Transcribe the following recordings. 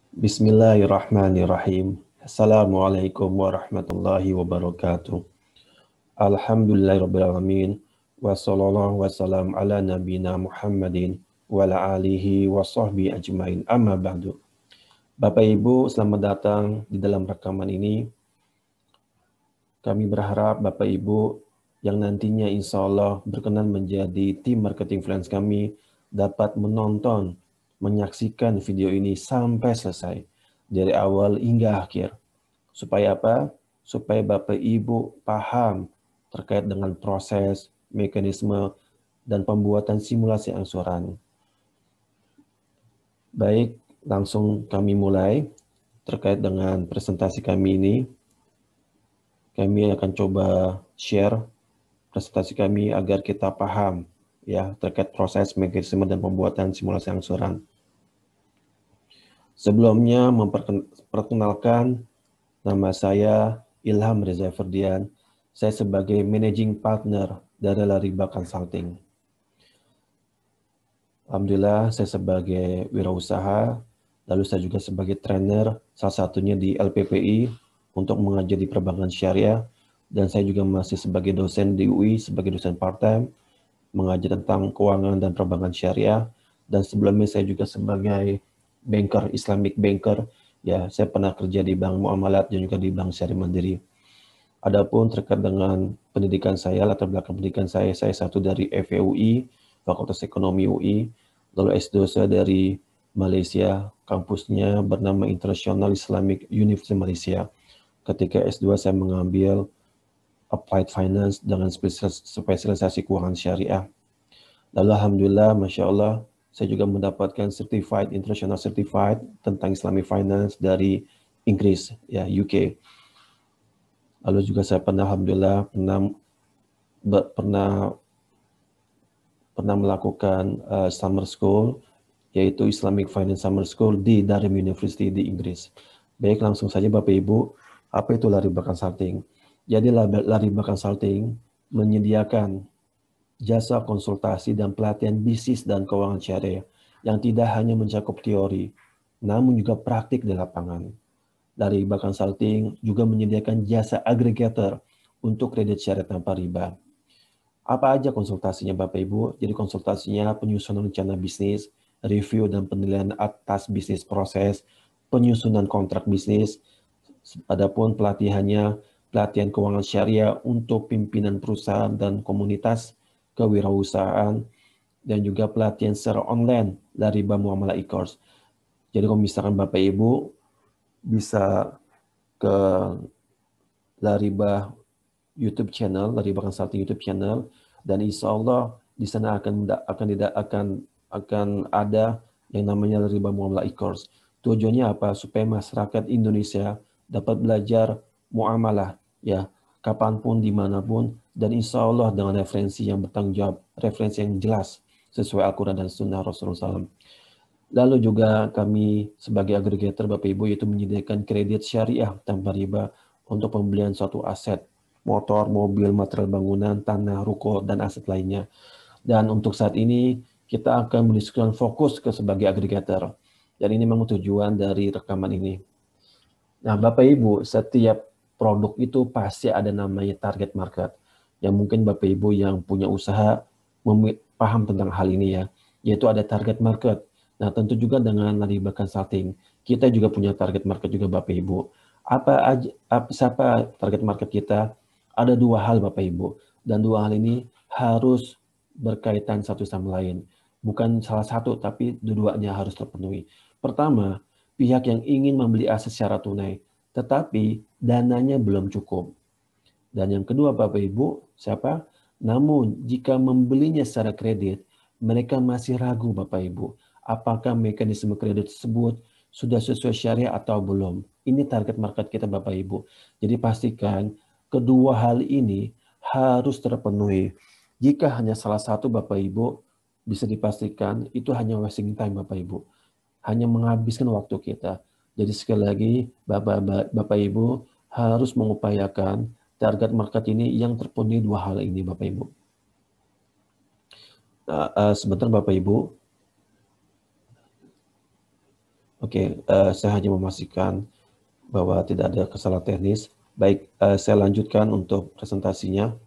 Bismillahirrahmanirrahim. Assalamualaikum warahmatullahi wabarakatuh. Alhamdulillahirrabbilalamin. Wassallallahu wassalam ala nabina Muhammadin wa ala alihi wa sahbihi ajmain. Amma ba'du. Bapak Ibu, selamat datang di dalam rekaman ini. Kami berharap Bapak Ibu yang nantinya insya Allah berkenan menjadi tim marketing freelance kami dapat menonton, menyaksikan video ini sampai selesai. Dari awal hingga akhir. Supaya apa? Supaya Bapak Ibu paham terkait dengan proses, mekanisme, dan pembuatan simulasi angsuran. Baik, langsung kami mulai terkait dengan presentasi kami ini. Kami akan coba share presentasi kami agar kita paham ya terkait proses, mekanisme, dan pembuatan simulasi angsuran. Sebelumnya memperkenalkan, nama saya Ilham Reza Ferdian. Saya sebagai Managing Partner dari Lariba Consulting. Alhamdulillah, saya sebagai wirausaha, lalu saya juga sebagai trainer, salah satunya di LPPI untuk mengajar di perbankan syariah, dan saya juga masih sebagai dosen di UI, sebagai dosen part-time, mengajar tentang keuangan dan perbankan syariah, dan sebelumnya saya juga sebagai banker, Islamic banker, ya saya pernah kerja di Bank Muamalat dan juga di Bank Syariah Mandiri. Adapun terkait dengan pendidikan saya, latar belakang pendidikan saya satu dari FEUI, Fakultas Ekonomi UI, lalu S2 saya dari Malaysia, kampusnya bernama International Islamic University Malaysia. Ketika S2 saya mengambil Applied Finance dengan spesialisasi keuangan syariah. Lalu Alhamdulillah, Masya Allah, saya juga mendapatkan Certified, International Certified tentang Islamic Finance dari Inggris, ya UK. Lalu juga saya Alhamdulillah pernah melakukan summer school, yaitu Islamic Finance Summer School di Durham University di Inggris. Baik, langsung saja Bapak Ibu, apa itu Lariba Consulting? Jadi Lariba Consulting menyediakan jasa konsultasi dan pelatihan bisnis dan keuangan syariah yang tidak hanya mencakup teori, namun juga praktik di lapangan. Lariba Consulting juga menyediakan jasa agregator untuk kredit syariah tanpa riba. Apa aja konsultasinya Bapak Ibu? Jadi konsultasinya penyusunan rencana bisnis, review dan penilaian atas bisnis proses, penyusunan kontrak bisnis, adapun pelatihannya, pelatihan keuangan syariah untuk pimpinan perusahaan dan komunitas kewirausahaan, dan juga pelatihan secara online Lariba Muamalah e-course. Jadi kalau misalkan Bapak Ibu bisa ke Lariba YouTube channel, Lariba Consulting YouTube channel, dan insya Allah di sana akan ada yang namanya Lariba Muamalah e-course. Tujuannya apa? Supaya masyarakat Indonesia dapat belajar muamalah ya kapanpun, dimanapun, dan insya Allah dengan referensi yang bertanggung jawab, referensi yang jelas sesuai Al-Quran dan Sunnah Rasulullah SAW. Lalu juga kami sebagai agregator Bapak Ibu yaitu menyediakan kredit syariah tanpa riba untuk pembelian suatu aset, motor, mobil, material bangunan, tanah, ruko, dan aset lainnya. Dan untuk saat ini kita akan mendiskusikan fokus ke sebagai agregator. Dan ini memang tujuan dari rekaman ini. Nah Bapak Ibu, setiap produk itu pasti ada namanya target market. Yang mungkin Bapak Ibu yang punya usaha paham tentang hal ini ya, yaitu ada target market. Nah, tentu juga dengan Lariba Consulting, kita juga punya target market juga Bapak Ibu. Siapa target market kita? Ada dua hal Bapak Ibu, dan dua hal ini harus berkaitan satu sama lain. Bukan salah satu, tapi dua-duanya harus terpenuhi. Pertama, pihak yang ingin membeli aset secara tunai, tetapi dananya belum cukup. Dan yang kedua Bapak Ibu, siapa? Namun jika membelinya secara kredit, mereka masih ragu Bapak Ibu, apakah mekanisme kredit tersebut sudah sesuai syariah atau belum. Ini target market kita Bapak Ibu. Jadi pastikan kedua hal ini harus terpenuhi. Jika hanya salah satu Bapak Ibu, bisa dipastikan itu hanya wasting time Bapak Ibu. Hanya menghabiskan waktu kita. Jadi sekali lagi Bapak Ibu harus mengupayakan target market ini yang terpenuhi dua hal ini Bapak Ibu. Sebentar Bapak Ibu. Oke, saya hanya memastikan bahwa tidak ada kesalahan teknis. Baik, saya lanjutkan untuk presentasinya.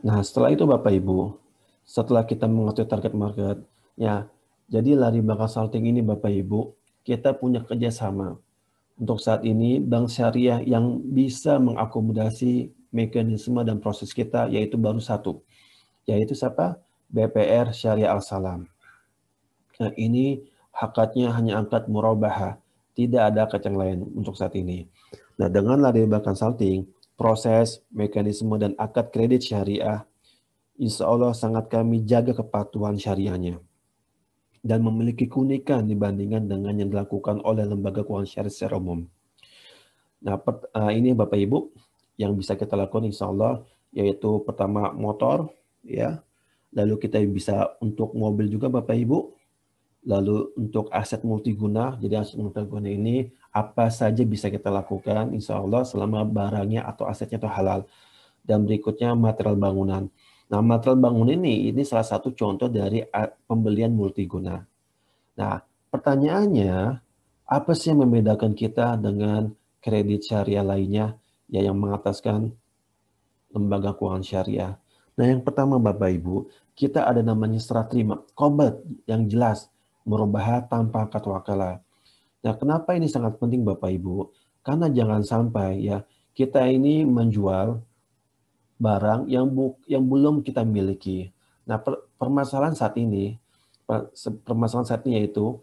Nah, setelah itu Bapak Ibu, setelah kita mengatur target market, ya, jadi lari belakang salting ini Bapak Ibu, kita punya kerjasama. Untuk saat ini, bank syariah yang bisa mengakomodasi mekanisme dan proses kita, yaitu baru satu, yaitu siapa? BPR Syariah Al-Salam. Nah, ini hakatnya hanya angkat murabahah, tidak ada akad yang lain untuk saat ini. Nah, dengan lari belakang salting, proses, mekanisme, dan akad kredit syariah Insya Allah sangat kami jaga kepatuhan syariahnya dan memiliki keunikan dibandingkan dengan yang dilakukan oleh lembaga keuangan syariah secara umum. Nah, ini Bapak Ibu yang bisa kita lakukan Insya Allah, yaitu pertama motor, ya, lalu kita bisa untuk mobil juga Bapak Ibu, lalu untuk aset multiguna, jadi aset multiguna ini apa saja bisa kita lakukan Insya Allah selama barangnya atau asetnya itu halal. Dan berikutnya material bangunan. Nah, material bangunan ini salah satu contoh dari pembelian multiguna. Nah, pertanyaannya, apa sih yang membedakan kita dengan kredit syariah lainnya ya yang mengataskan lembaga keuangan syariah? Nah, yang pertama Bapak Ibu, kita ada namanya serah terima, qobat yang jelas, merubah tanpa akad wakalah. Nah, kenapa ini sangat penting Bapak Ibu? Karena jangan sampai ya kita ini menjual barang yang belum kita miliki. Nah, permasalahan saat ini, permasalahan saat ini yaitu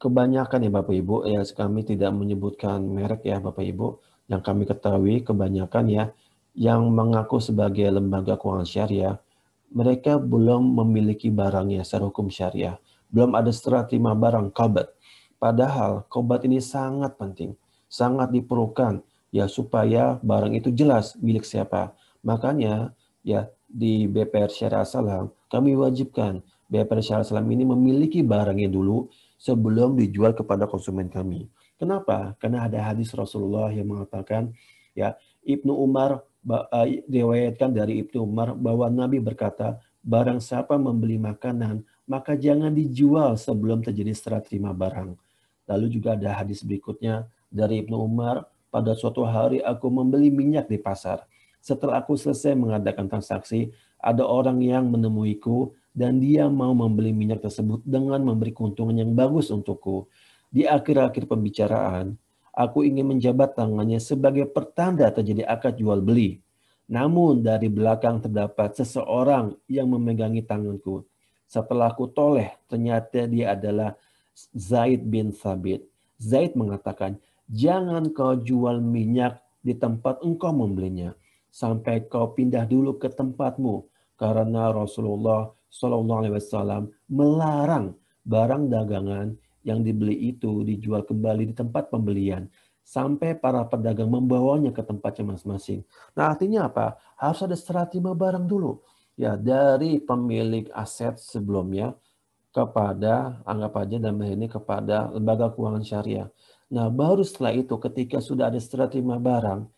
kebanyakan ya Bapak Ibu, ya kami tidak menyebutkan merek ya Bapak Ibu, yang kami ketahui kebanyakan ya yang mengaku sebagai lembaga keuangan syariah, mereka belum memiliki barangnya secara hukum syariah. Belum ada serah terima barang qobat. Padahal qobat ini sangat penting, sangat diperlukan ya supaya barang itu jelas milik siapa. Makanya ya di BPR Syariah Salam kami wajibkan BPR Syariah Salam ini memiliki barangnya dulu sebelum dijual kepada konsumen kami. Kenapa? Karena ada hadis Rasulullah yang mengatakan ya Ibnu Umar diriwayatkan dari Ibnu Umar bahwa Nabi berkata, barang siapa membeli makanan, maka jangan dijual sebelum terjadi serah terima barang. Lalu juga ada hadis berikutnya dari Ibnu Umar, pada suatu hari aku membeli minyak di pasar. Setelah aku selesai mengadakan transaksi, ada orang yang menemuiku dan dia mau membeli minyak tersebut dengan memberi keuntungan yang bagus untukku. Di akhir-akhir pembicaraan, aku ingin menjabat tangannya sebagai pertanda terjadi akad jual beli. Namun dari belakang terdapat seseorang yang memegangi tanganku. Setelah aku toleh, ternyata dia adalah Zaid bin Thabit. Zaid mengatakan, jangan kau jual minyak di tempat engkau membelinya, sampai kau pindah dulu ke tempatmu, karena Rasulullah SAW melarang barang dagangan yang dibeli itu dijual kembali di tempat pembelian sampai para pedagang membawanya ke tempatnya masing-masing. Nah, artinya apa? Harus ada serah terima barang dulu ya dari pemilik aset sebelumnya kepada anggap aja dalam hal ini kepada lembaga keuangan syariah. Nah, baru setelah itu ketika sudah ada serah terima barang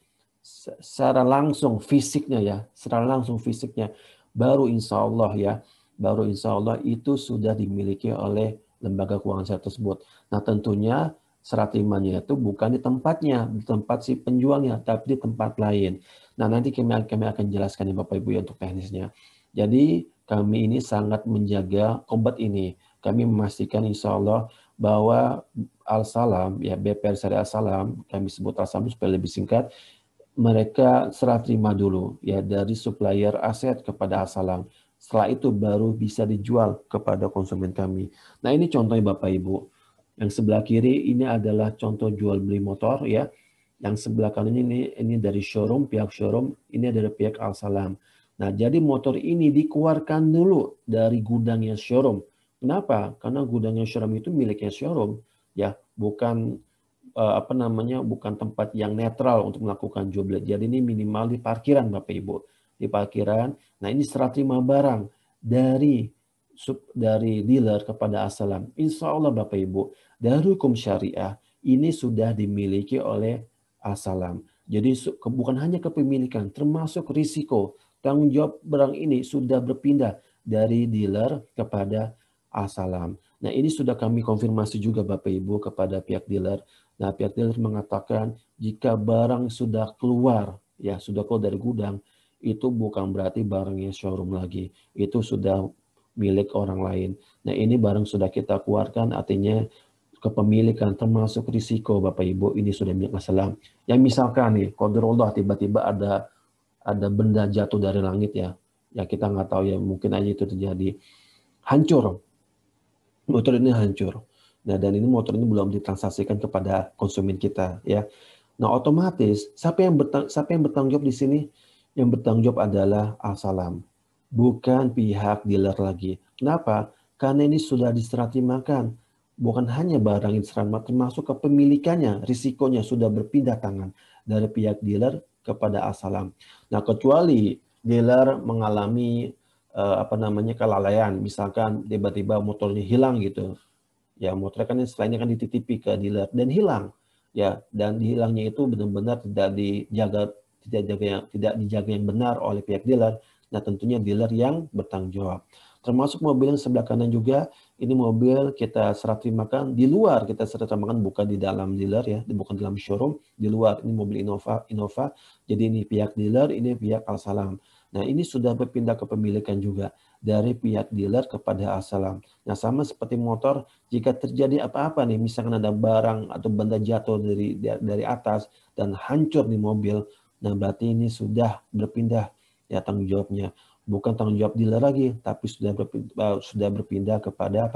secara langsung fisiknya ya, secara langsung fisiknya baru insya Allah ya, baru insya Allah itu sudah dimiliki oleh lembaga keuangan syariah tersebut. Nah, tentunya serah terimanya itu bukan di tempatnya, di tempat si penjualnya, tapi di tempat lain. Nah, nanti kami akan jelaskan ya Bapak Ibu ya untuk teknisnya. Jadi kami ini sangat menjaga obat ini. Kami memastikan insya Allah bahwa Al-Salam, ya BPR Syariah Al-Salam, kami sebut Al-Salam supaya lebih singkat, mereka serah terima dulu ya dari supplier aset kepada Al-Salam. Setelah itu baru bisa dijual kepada konsumen kami. Nah, ini contohnya Bapak Ibu. Yang sebelah kiri ini adalah contoh jual beli motor ya. Yang sebelah kanan ini dari showroom, pihak showroom, ini dari pihak Al-Salam. Nah, jadi motor ini dikeluarkan dulu dari gudangnya showroom. Kenapa? Karena gudangnya showroom itu miliknya showroom, ya, bukan bukan tempat yang netral untuk melakukan jual beli. Jadi ini minimal di parkiran Bapak Ibu. Di parkiran. Nah, ini serah terima barang dari dealer kepada Al-Salam. Insya Allah Bapak Ibu, dari hukum syariah ini sudah dimiliki oleh Al-Salam. Jadi bukan hanya kepemilikan, termasuk risiko tanggung jawab barang ini sudah berpindah dari dealer kepada Al-Salam. Nah, ini sudah kami konfirmasi juga Bapak Ibu kepada pihak dealer. Nah, pihak dealer mengatakan jika barang sudah keluar, ya sudah keluar dari gudang, itu bukan berarti barangnya showroom lagi. Itu sudah milik orang lain. Nah, ini barang sudah kita keluarkan, artinya kepemilikan termasuk risiko Bapak Ibu ini sudah milik Al-Salam. Yang misalkan nih, qadarullah tiba-tiba ada benda jatuh dari langit ya. Ya kita nggak tahu ya, mungkin aja itu terjadi. Hancur, motor ini hancur. Nah, dan ini motor ini belum ditransaksikan kepada konsumen kita ya. Nah, otomatis siapa yang bertanggung jawab di sini? Yang bertanggung jawab adalah Al-Salam, bukan pihak dealer lagi. Kenapa? Karena ini sudah diserah terimakan. Bukan hanya barang yang diserah, termasuk kepemilikannya, risikonya sudah berpindah tangan dari pihak dealer kepada Al-Salam. Nah, kecuali dealer mengalami kelalaian, misalkan tiba-tiba motornya hilang gitu, ya motornya kan selainnya kan dititipi ke dealer dan hilang, ya, dan hilangnya itu benar-benar tidak dijaga yang benar oleh pihak dealer. Nah, tentunya dealer yang bertanggung jawab. Termasuk mobil yang sebelah kanan juga, ini mobil kita serah terimakan di luar, kita serah terimakan bukan di dalam dealer ya, bukan di dalam showroom, di luar. Ini mobil Innova. Jadi ini pihak dealer, ini pihak Al-Salam. Nah, ini sudah berpindah kepemilikan juga dari pihak dealer kepada Al-Salam. Nah, sama seperti motor, jika terjadi apa-apa nih, misalkan ada barang atau benda jatuh dari atas dan hancur di mobil, nah berarti ini sudah berpindah ya tanggung jawabnya. Bukan tanggung jawab dealer lagi, tapi sudah berpindah kepada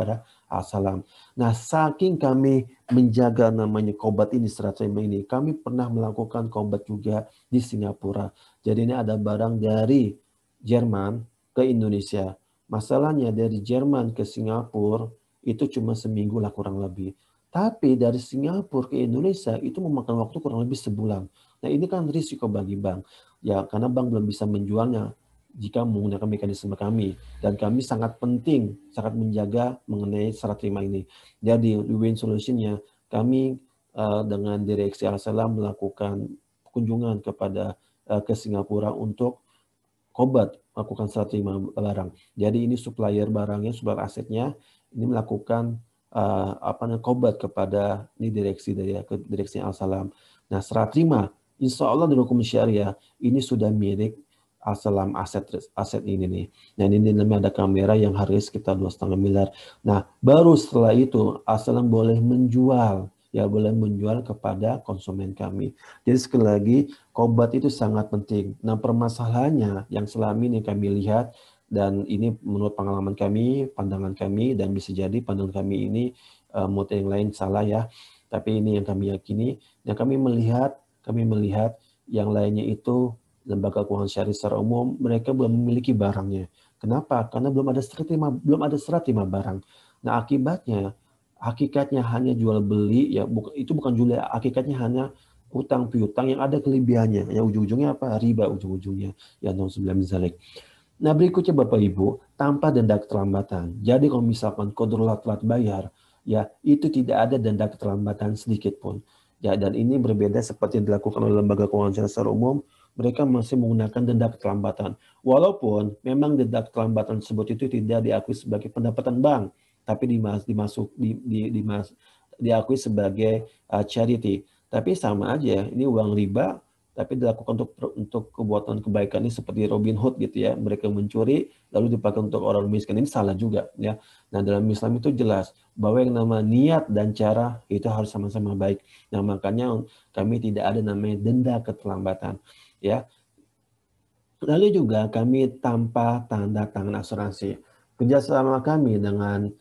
Al-Salam. Nah, saking kami menjaga namanya kobat ini, serah terima ini, kami pernah melakukan kobat juga di Singapura. Jadi ini ada barang dari Jerman ke Indonesia. Masalahnya dari Jerman ke Singapura itu cuma seminggu lah kurang lebih. Tapi dari Singapura ke Indonesia itu memakan waktu kurang lebih sebulan. Nah, ini kan risiko bagi bank. Ya, karena bank belum bisa menjualnya jika menggunakan mekanisme kami. Dan kami sangat penting, sangat menjaga mengenai serah terima ini. Jadi, win solution-nya, kami dengan direksi Al-Salam melakukan kunjungan ke Singapura untuk kobat, melakukan serah terima barang. Jadi ini supplier barangnya, supplier asetnya, ini melakukan kobat kepada ini direksi Al-Salam. Nah, serah terima, insya Allah di hukum syariah ini sudah milik Al-Salam aset ini nih. Nah, ini namanya ada kamera yang harganya sekitar 2,5 miliar. Nah, baru setelah itu Al-Salam boleh menjual kepada konsumen kami. Jadi sekali lagi, kobat itu sangat penting. Nah, permasalahannya yang selama ini kami lihat, dan ini menurut pengalaman kami, pandangan kami, dan bisa jadi pandangan kami ini menurut yang lain salah ya. Tapi ini yang kami yakini. Yang kami melihat yang lainnya itu lembaga keuangan syariah secara umum mereka belum memiliki barangnya. Kenapa? Karena belum ada serah terima barang. Nah, hakikatnya hanya jual beli ya, itu bukan jual, hakikatnya hanya utang piutang yang ada kelebihannya. Yang ujung-ujungnya apa? Riba ujung-ujungnya. Ya, nauzubillah min dzalik. Nah, berikutnya Bapak Ibu, tanpa denda keterlambatan. Jadi kalau misalkan qadarullah telat bayar, ya itu tidak ada denda keterlambatan sedikit pun. Ya, dan ini berbeda seperti yang dilakukan oleh lembaga keuangan syariah secara umum, mereka masih menggunakan denda keterlambatan. Walaupun memang denda keterlambatan tersebut itu tidak diakui sebagai pendapatan bank, tapi diakui sebagai charity. Tapi sama aja, ini uang riba, tapi dilakukan untuk kebuatan kebaikan ini seperti Robin Hood gitu ya. Mereka mencuri lalu dipakai untuk orang miskin, ini salah juga ya. Nah, dalam Islam itu jelas bahwa yang nama niat dan cara itu harus sama-sama baik. Nah, makanya kami tidak ada namanya denda keterlambatan ya. Lalu juga kami tanpa tanda tangan asuransi. Kerjasama kami dengan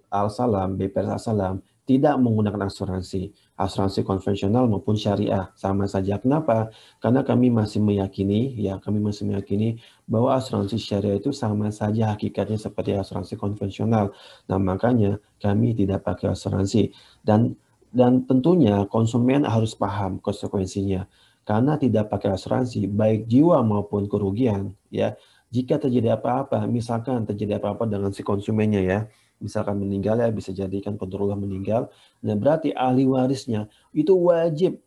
Al-Salam, BPR Al-Salam, tidak menggunakan asuransi konvensional maupun syariah, sama saja. Kenapa? Karena kami masih meyakini bahwa asuransi syariah itu sama saja hakikatnya seperti asuransi konvensional. Nah, makanya kami tidak pakai asuransi. Dan tentunya konsumen harus paham konsekuensinya. Karena tidak pakai asuransi, baik jiwa maupun kerugian, ya. Jika terjadi apa-apa, misalkan terjadi apa-apa dengan si konsumennya ya, misalkan meninggal ya, bisa jadi kan qadarullah meninggal. Nah, berarti ahli warisnya itu wajib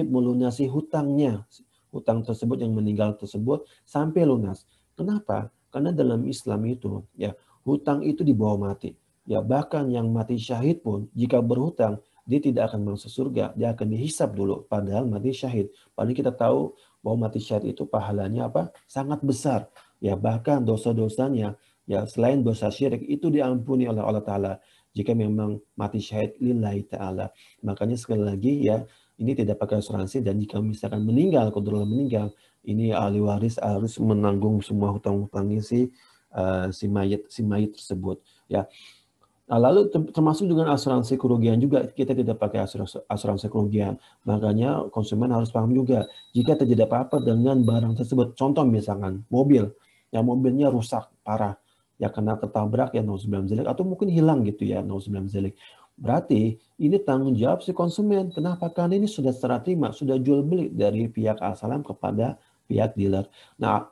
melunasi hutangnya. Hutang tersebut yang meninggal tersebut sampai lunas. Kenapa? Karena dalam Islam itu ya hutang itu dibawa mati. Ya bahkan yang mati syahid pun jika berhutang dia tidak akan masuk surga, dia akan dihisap dulu padahal mati syahid. Padahal kita tahu bahwa mati syahid itu pahalanya apa? Sangat besar. Ya bahkan dosa-dosanya ya selain dosa syirik itu diampuni oleh Allah Ta'ala jika memang mati syahid lillahi ta'ala. Makanya sekali lagi ya ini tidak pakai asuransi dan jika misalkan meninggal, kebetulan meninggal, ini ahli waris harus menanggung semua hutang-hutangnya si mayit tersebut ya. Nah, lalu termasuk dengan asuransi kerugian juga kita tidak pakai asuransi kerugian. Makanya konsumen harus paham juga jika terjadi apa-apa dengan barang tersebut. Contoh misalkan mobil, ya mobilnya rusak parah, ya karena tertabrak ya 09 zelik atau mungkin hilang gitu ya 09 zelik. Berarti ini tanggung jawab si konsumen. Kenapa? Karena ini sudah serah terima, sudah jual beli dari pihak Al-Salam kepada pihak dealer. Nah,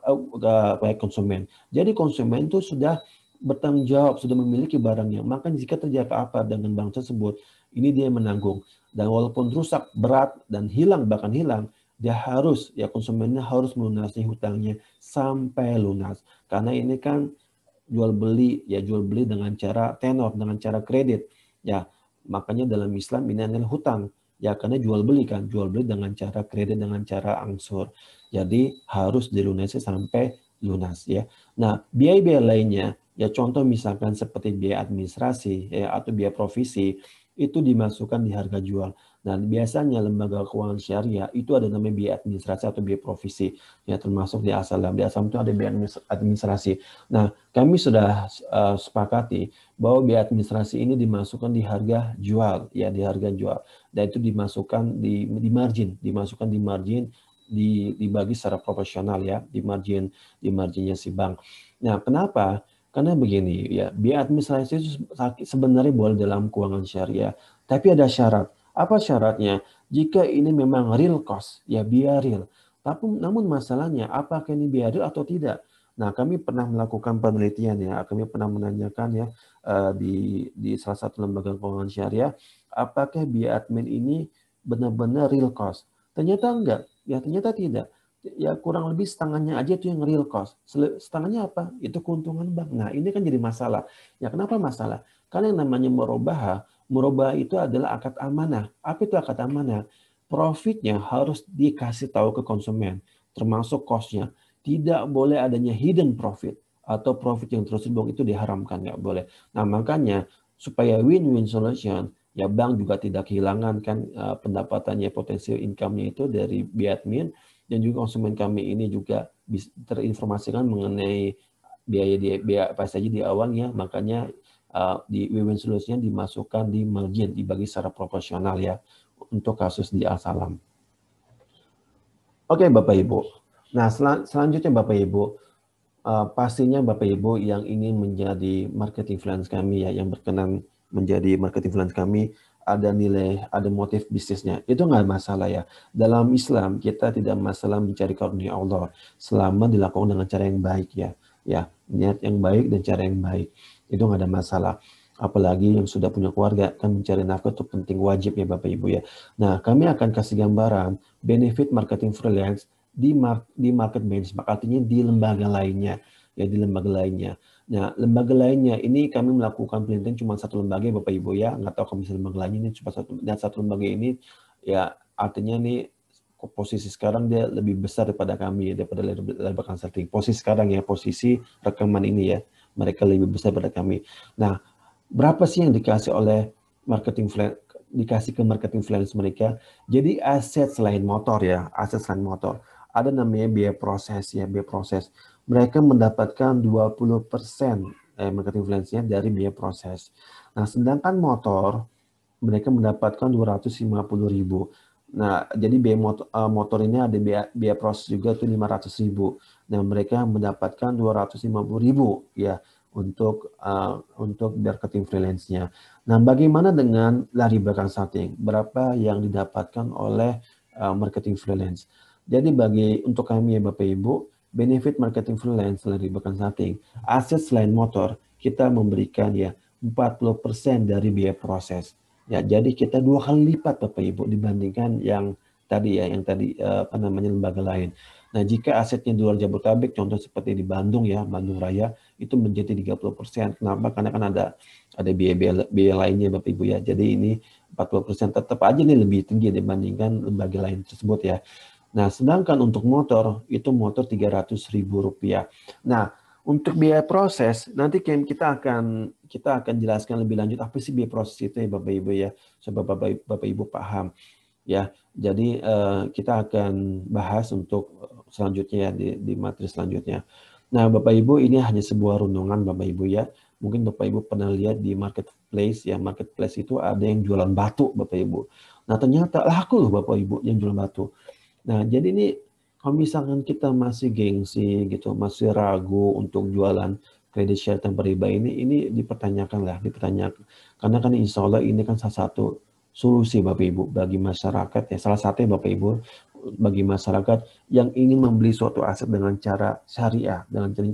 pihak konsumen. Jadi konsumen itu sudah bertanggung jawab, sudah memiliki barangnya. Maka jika terjadi apa-apa dengan barang tersebut, ini dia menanggung. Dan walaupun rusak, berat, dan hilang, bahkan hilang, dia harus, ya konsumennya harus melunasi hutangnya sampai lunas. Karena ini kan jual beli, ya jual beli dengan cara tenor, dengan cara kredit. Ya, makanya dalam Islam ini adalah hutang. Ya, karena jual beli kan, jual beli dengan cara kredit, dengan cara angsur. Jadi harus dilunasi sampai lunas ya. Nah, biaya-biaya lainnya ya contoh misalkan seperti biaya administrasi ya, atau biaya provisi itu dimasukkan di harga jual. Nah, biasanya lembaga keuangan syariah itu ada namanya biaya administrasi atau biaya provisi ya termasuk di Al-Salam. Di Al-Salam itu ada biaya administrasi. Nah, kami sudah sepakati bahwa biaya administrasi ini dimasukkan di harga jual ya di harga jual. Dan itu dimasukkan di margin, dimasukkan di margin dibagi secara proporsional ya di marginnya si bank. Nah, kenapa? Karena begini ya, biaya administrasi itu sebenarnya boleh dalam keuangan syariah, tapi ada syarat. Apa syaratnya? Jika ini memang real cost, ya biaya real. Tapi namun masalahnya apakah ini biaya real atau tidak? Nah, kami pernah melakukan penelitian ya, kami pernah menanyakan ya di salah satu lembaga keuangan syariah, apakah biaya admin ini benar-benar real cost? Ternyata enggak, ya ternyata tidak. Ya kurang lebih setengahnya aja itu yang real cost. Setengahnya apa? Itu keuntungan bank. Nah ini kan jadi masalah. Ya kenapa masalah? Karena yang namanya merubah itu adalah akad amanah. Apa itu akad amanah? Profitnya harus dikasih tahu ke konsumen, termasuk cost-nya. Tidak boleh adanya hidden profit atau profit yang terus dibuang itu diharamkan, nggak boleh. Nah makanya supaya win-win solution, ya bank juga tidak kehilangan kan pendapatannya, potensial income-nya itu dari biaya admin, dan juga konsumen kami ini juga terinformasikan mengenai biaya apa saja di awalnya, makanya di win-win solution dimasukkan di margin, dibagi secara proporsional ya untuk kasus di Al-Salam. Oke Bapak Ibu. Nah selanjutnya Bapak Ibu, pastinya Bapak Ibu yang ingin menjadi marketing freelance kami ya, yang berkenan menjadi marketing freelance kami, ada nilai, ada motif bisnisnya. Itu nggak masalah ya. Dalam Islam kita tidak masalah mencari karunia Allah selama dilakukan dengan cara yang baik ya. Ya, niat yang baik dan cara yang baik. Itu nggak ada masalah. Apalagi yang sudah punya keluarga, kan mencari nafkah itu penting, wajib ya Bapak Ibu ya. Nah, kami akan kasih gambaran benefit marketing freelance di market benchmark, artinya di lembaga lainnya ya, di lembaga lainnya. Nah, lembaga lainnya ini kami melakukan penelitian cuma satu lembaga ya Bapak Ibu ya, nggak tahu kalau misalnya lembaga lainnya ini cuma satu, dan satu lembaga ini ya artinya nih posisi sekarang dia lebih besar daripada kami ya, daripada lembaga consulting. Posisi sekarang ya, posisi rekaman ini ya, mereka lebih besar daripada kami. Nah, berapa sih yang dikasih oleh marketing dikasih ke marketing freelance mereka? Jadi aset selain motor ya, aset selain motor. Ada namanya biaya proses ya, biaya proses. Mereka mendapatkan 20% marketing freelance-nya dari biaya proses. Nah, sedangkan motor mereka mendapatkan 250.000. Nah, jadi biaya motor ini ada biaya proses juga tuh 500.000. Nah, mereka mendapatkan 250.000 ya untuk marketing freelance-nya. Nah, bagaimana dengan lari belakang consulting? Berapa yang didapatkan oleh marketing freelance? Jadi untuk kami ya Bapak Ibu, benefit marketing freelance lari belakang consulting, aset selain motor, kita memberikan ya 40% dari biaya proses. Ya, jadi kita 2 kali lipat Bapak Ibu dibandingkan yang tadi ya, yang tadi lembaga lain. Nah, jika asetnya di luar Jabodetabek, contoh seperti di Bandung ya, Bandung Raya, itu menjadi 30%. Kenapa? Karena kan ada biaya lainnya Bapak Ibu ya. Jadi ini 40% tetap aja nih lebih tinggi dibandingkan lembaga lain tersebut ya. Nah, sedangkan untuk motor, itu motor Rp300.000. Nah, untuk biaya proses, nanti kita akan jelaskan lebih lanjut apa sih biaya proses itu ya Bapak Ibu ya, supaya Bapak Ibu paham ya. Jadi kita akan bahas untuk selanjutnya ya di materi selanjutnya. Nah, Bapak Ibu, ini hanya sebuah runungan Bapak Ibu ya. Mungkin Bapak Ibu pernah lihat di marketplace ya, marketplace itu ada yang jualan batu Bapak Ibu. Nah, ternyata laku loh Bapak Ibu yang jualan batu. Nah, jadi ini kalau misalkan kita masih gengsi gitu, masih ragu untuk jualan kredit share tanpa riba ini dipertanyakan lah, dipertanyakan. Karena kan insya Allah ini kan salah satu solusi Bapak Ibu bagi masyarakat ya, salah satu Bapak Ibu bagi masyarakat yang ingin membeli suatu aset dengan cara syariah,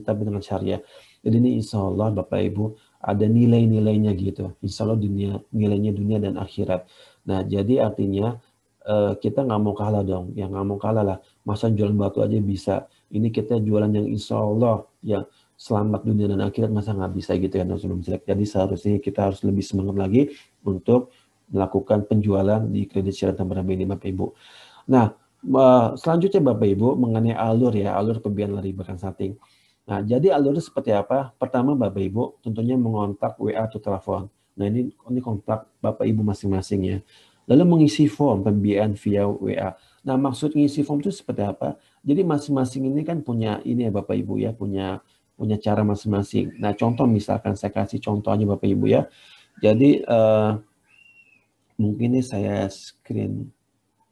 tapi dengan syariah. Jadi ini insya Allah Bapak Ibu ada nilai-nilainya gitu. Insya Allah nilainya dunia dan akhirat. Nah, jadi artinya kita nggak mau kalah dong, yang nggak mau kalah lah. Masa jualan batu aja bisa. Ini kita jualan yang insya Allah yang selamat dunia dan akhirat, masa nggak bisa gitu ya. Jadi seharusnya kita harus lebih semangat lagi untuk melakukan penjualan di kredit share tanpa riba ini Bapak Ibu. Nah, selanjutnya Bapak Ibu mengenai alur ya, alur pembiayaan riba consulting. Nah, jadi alurnya seperti apa? Pertama Bapak Ibu tentunya mengontak WA atau telepon. Nah, ini kontak Bapak Ibu masing-masing ya. Lalu mengisi form pembiayaan via WA. Nah, maksud ngisi form itu seperti apa? Jadi masing-masing ini kan punya ini ya Bapak Ibu ya, punya cara masing-masing. Nah, contoh misalkan saya kasih contoh aja Bapak Ibu ya. Jadi mungkin ini saya screen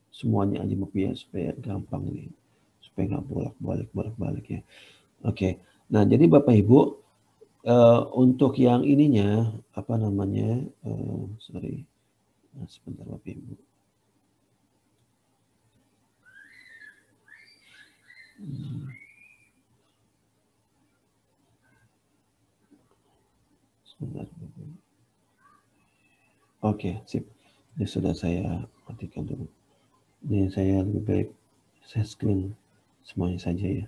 semuanya aja Bapak ya supaya gampang nih. Supaya nggak bolak-balik ya. Oke. Nah, jadi Bapak Ibu untuk yang ininya apa namanya? Sorry. Nah, sebentar Bapak Ibu. Sebentar. Oke, sip. Ini sudah saya matikan dulu. Ini saya lebih baik saya screen semuanya saja ya,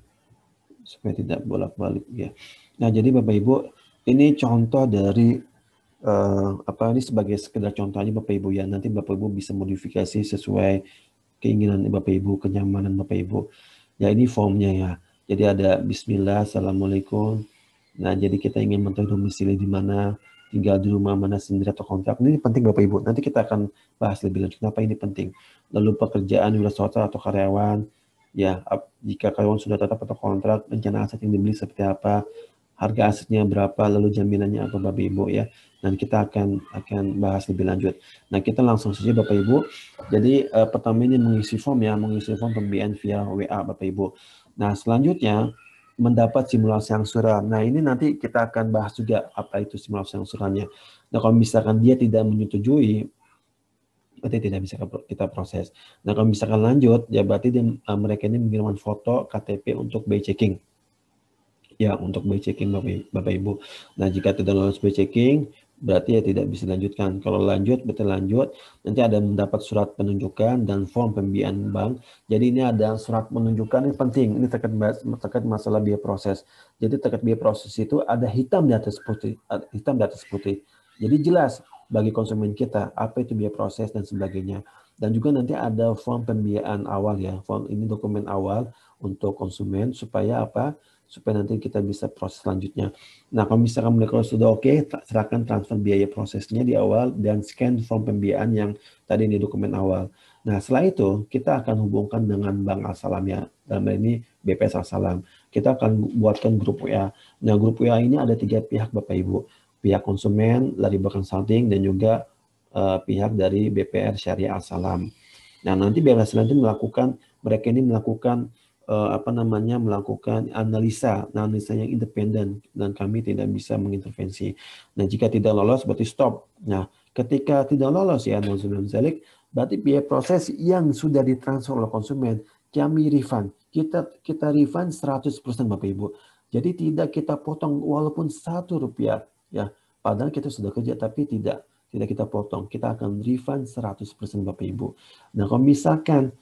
supaya tidak bolak-balik ya. Nah, jadi Bapak Ibu, ini contoh dari ini sebagai sekedar contoh aja Bapak Ibu ya. Nanti Bapak Ibu bisa modifikasi sesuai keinginan Bapak Ibu, kenyamanan Bapak Ibu. Ya, ini formnya ya. Jadi ada Bismillah, Assalamualaikum. Nah, jadi kita ingin mengetahui domisili di mana, tinggal di rumah mana sendiri atau kontrak. Ini penting Bapak Ibu. Nanti kita akan bahas lebih lanjut kenapa ini penting. Lalu pekerjaan wira swasta atau karyawan. Ya, jika karyawan sudah tetap atau kontrak, rencana aset yang dibeli seperti apa, harga asetnya berapa, lalu jaminannya apa Bapak Ibu ya. Dan kita akan bahas lebih lanjut. Nah, kita langsung saja Bapak Ibu. Jadi pertama ini mengisi form ya, mengisi form pembiayaan via WA Bapak Ibu. Nah, selanjutnya mendapat simulasi angsuran. Nah, ini nanti kita akan bahas juga apa itu simulasi angsurannya. Nah, kalau misalkan dia tidak menyetujui, berarti tidak bisa kita proses. Nah, kalau misalkan lanjut, ya berarti mereka ini mengirimkan foto KTP untuk by checking. Ya, untuk by checking Bapak Ibu. Nah, jika tidak lolos by checking, berarti ya tidak bisa dilanjutkan. Kalau lanjut, betul lanjut, nanti ada mendapat surat penunjukan dan form pembiayaan bank. Jadi ini ada surat penunjukan yang penting. Ini terkait masalah biaya proses. Jadi terkait biaya proses itu ada hitam di atas putih, Jadi jelas bagi konsumen kita apa itu biaya proses dan sebagainya. Dan juga nanti ada form pembiayaan awal ya. Form ini dokumen awal untuk konsumen supaya apa? Supaya nanti kita bisa proses selanjutnya. Nah, kalau misalkan mereka sudah oke, serahkan transfer biaya prosesnya di awal dan scan form pembiayaan yang tadi di dokumen awal. Nah, setelah itu kita akan hubungkan dengan bank Al-Salam ya. Dalam hal ini BPS Al-Salam. Kita akan buatkan grup WA. Nah, grup WA ini ada 3 pihak Bapak Ibu. Pihak konsumen, dari Bank Consulting, dan juga pihak dari BPR Syariah Al-Salam. Nah, nanti BPR Al-Salam itu mereka ini melakukan melakukan analisa yang independen dan kami tidak bisa mengintervensi. Nah, jika tidak lolos berarti stop. Nah, ketika tidak lolos ya berarti biaya proses yang sudah ditransfer oleh konsumen kami refund. Kita refund 100% Bapak Ibu. Jadi tidak kita potong walaupun Rp1 ya. Padahal kita sudah kerja tapi tidak kita potong. Kita akan refund 100% Bapak Ibu. Nah, kalau misalkan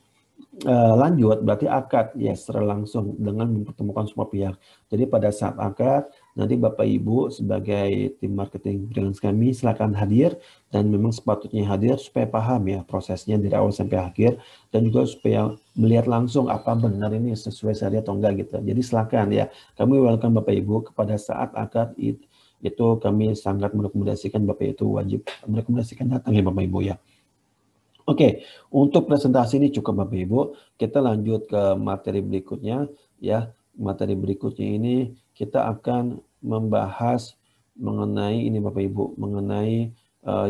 lanjut berarti akad ya secara langsung dengan mempertemukan semua pihak. Jadi pada saat akad nanti Bapak Ibu sebagai tim marketing freelance kami silakan hadir dan memang sepatutnya hadir supaya paham ya prosesnya dari awal sampai akhir dan juga supaya melihat langsung apa benar ini sesuai syariat atau enggak gitu. Jadi silakan ya kami welcome Bapak Ibu kepada saat akad itu kami sangat merekomendasikan Bapak itu wajib merekomendasikan datang ya Bapak Ibu ya. Oke, untuk presentasi ini cukup Bapak Ibu. Kita lanjut ke materi berikutnya ya. Materi berikutnya ini kita akan membahas mengenai ini Bapak Ibu, mengenai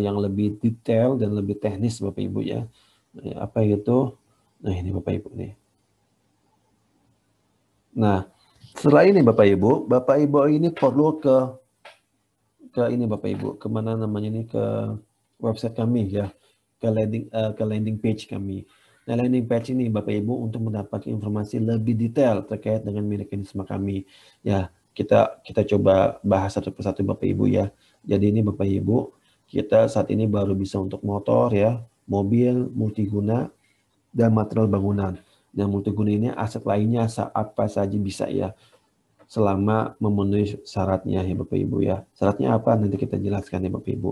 yang lebih detail dan lebih teknis Bapak Ibu ya. Apa itu? Nah, ini Bapak Ibu nih. Nah, setelah ini Bapak Ibu ini perlu ke ini Bapak Ibu, kemana namanya ini ke website kami ya. Ke landing page kami. Nah, landing page ini Bapak Ibu untuk mendapatkan informasi lebih detail terkait dengan mekanisme kami. Ya, kita coba bahas satu persatu Bapak Ibu ya. Jadi ini Bapak Ibu, kita saat ini baru bisa untuk motor ya, mobil, multiguna, dan material bangunan. Dan multiguna ini aset lainnya apa saja bisa ya, selama memenuhi syaratnya ya Bapak Ibu ya. Syaratnya apa? Nanti kita jelaskan ya Bapak Ibu.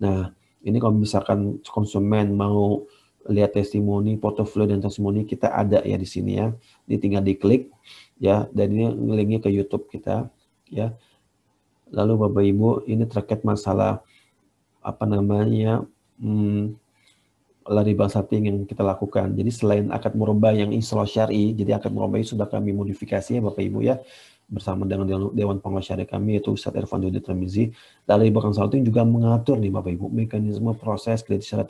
Nah, ini kalau misalkan konsumen mau lihat testimoni, portofolio dan testimoni kita ada ya di sini ya. Ini tinggal diklik ya, dan ini linknya ke YouTube kita ya. Lalu Bapak Ibu ini terkait masalah apa namanya lari setting yang kita lakukan. Jadi selain akad murabah yang islah syar'i, jadi akad murabah sudah kami modifikasi ya Bapak Ibu ya, bersama dengan Dewan Pengawas Syariah kami yaitu Ustadz Irfan Dodi Tramizi. Lalu riba consulting juga mengatur nih Bapak Ibu mekanisme proses kredit syariah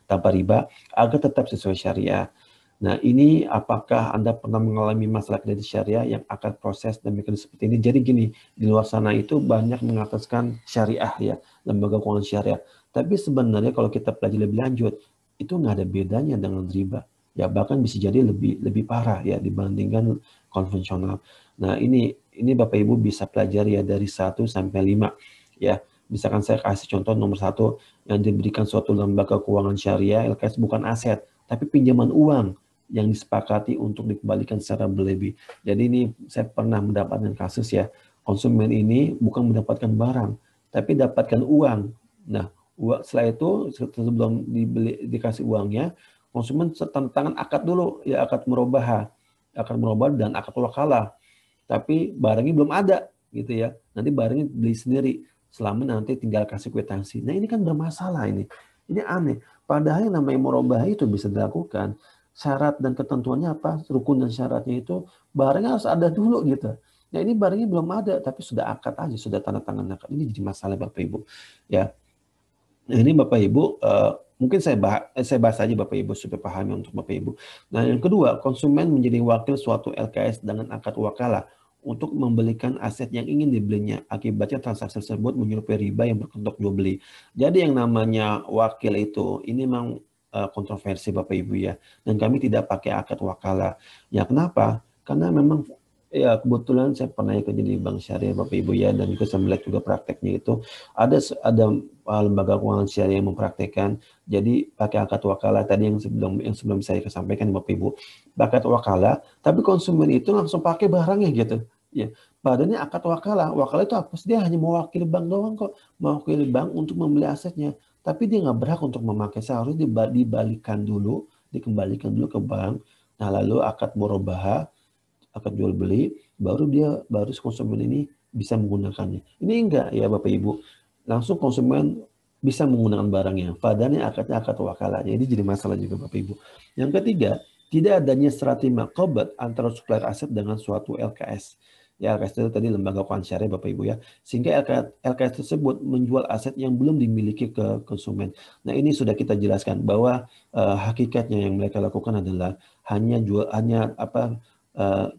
tanpa riba agar tetap sesuai syariah. Nah, ini apakah Anda pernah mengalami masalah kredit syariah yang akad proses dan mekanisme seperti ini? Jadi gini, di luar sana itu banyak mengataskan syariah ya, lembaga keuangan syariah. Tapi sebenarnya kalau kita pelajari lebih lanjut, itu nggak ada bedanya dengan riba. Ya bahkan bisa jadi lebih parah ya dibandingkan konvensional. Nah, ini Bapak Ibu bisa pelajari ya dari 1 sampai 5 ya. Misalkan saya kasih contoh nomor 1 yang diberikan suatu lembaga keuangan syariah LKS bukan aset, tapi pinjaman uang yang disepakati untuk dikembalikan secara berlebih. Jadi ini saya pernah mendapatkan kasus ya, konsumen ini bukan mendapatkan barang, tapi dapatkan uang. Nah, setelah itu sebelum dikasih uangnya, konsumen tanda tangan akad dulu ya, akad murabah dan akad wakalah. Tapi barangnya belum ada gitu ya. Nanti barangnya beli sendiri selama nanti tinggal kasih kwitansi. Nah, ini kan bermasalah ini. Ini aneh. Padahal yang namanya murabah itu bisa dilakukan. Syarat dan ketentuannya apa? Rukun dan syaratnya itu barangnya harus ada dulu gitu. Nah, ini barangnya belum ada tapi sudah akad aja, sudah tanda tangan akad. Ini jadi masalah Bapak Ibu. Ya. Nah, ini Bapak Ibu, mungkin saya bahas aja Bapak Ibu supaya pahami untuk Bapak Ibu. Nah, yang kedua, konsumen menjadi wakil suatu LKS dengan akad wakalah untuk membelikan aset yang ingin dibelinya. Akibatnya transaksi tersebut menyerupai riba yang berbentuk jual beli. Jadi yang namanya wakil itu, ini memang kontroversi Bapak Ibu ya. Dan kami tidak pakai akad wakalah. Ya kenapa? Karena memang ya kebetulan saya pernah kerja di Bank Syariah Bapak Ibu ya, dan juga saya melihat juga prakteknya itu ada lembaga keuangan syariah yang mempraktekkan. Jadi pakai akad wakalah tadi yang sebelum saya sampaikan Bapak Ibu, akad wakalah, tapi konsumen itu langsung pakai barangnya gitu. Ya, padahal ini akad wakalah. Wakalah itu apa? Dia hanya mewakili bank doang kok, mewakili bank untuk membeli asetnya. Tapi dia nggak berhak untuk memakai, seharusnya dibalikan dulu, dikembalikan dulu ke bank. Nah, lalu akad murabah, akad jual beli, baru konsumen ini bisa menggunakannya. Ini enggak ya Bapak Ibu, langsung konsumen bisa menggunakan barangnya. Padahal akadnya akad wakalah. Jadi masalah juga Bapak Ibu. Yang ketiga, tidak adanya serah terima qabad antara supplier aset dengan suatu LKS. Ya, LKS itu tadi lembaga keuangan syariah Bapak Ibu ya. Sehingga LKS tersebut menjual aset yang belum dimiliki ke konsumen. Nah, ini sudah kita jelaskan bahwa hakikatnya yang mereka lakukan adalah hanya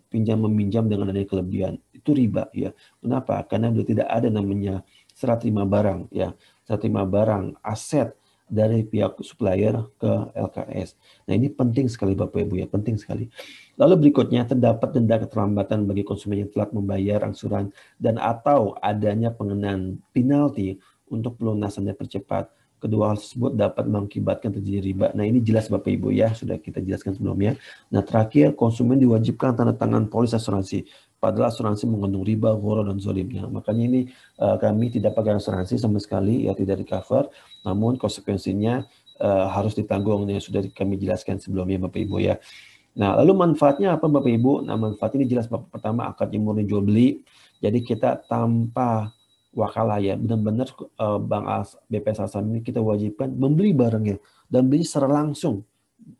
pinjam meminjam dengan adanya kelebihan. Itu riba ya. Kenapa? Karena tidak ada namanya serah terima barang ya. Serah terima barang aset dari pihak supplier ke LKS. Nah, ini penting sekali Bapak Ibu ya, penting sekali. Lalu berikutnya, terdapat denda keterlambatan bagi konsumen yang telat membayar angsuran dan atau adanya pengenaan penalti untuk pelunasan yang percepat. kedua hal tersebut dapat mengakibatkan terjadi riba. Nah, ini jelas Bapak Ibu ya, sudah kita jelaskan sebelumnya. Nah, terakhir, konsumen diwajibkan tanda tangan polis asuransi. Padahal asuransi mengandung riba, gharar, dan zolim. Nah, makanya ini kami tidak pakai asuransi sama sekali, ya tidak di cover. Namun konsekuensinya harus ditanggung, yang sudah kami jelaskan sebelumnya Bapak Ibu ya. Nah, lalu manfaatnya apa Bapak Ibu? Nah, manfaat ini jelas Bapak. Pertama, akadnya murni jual beli. Jadi kita tanpa wakalah ya, benar-benar BPS Asam ini kita wajibkan membeli barangnya dan beli secara langsung.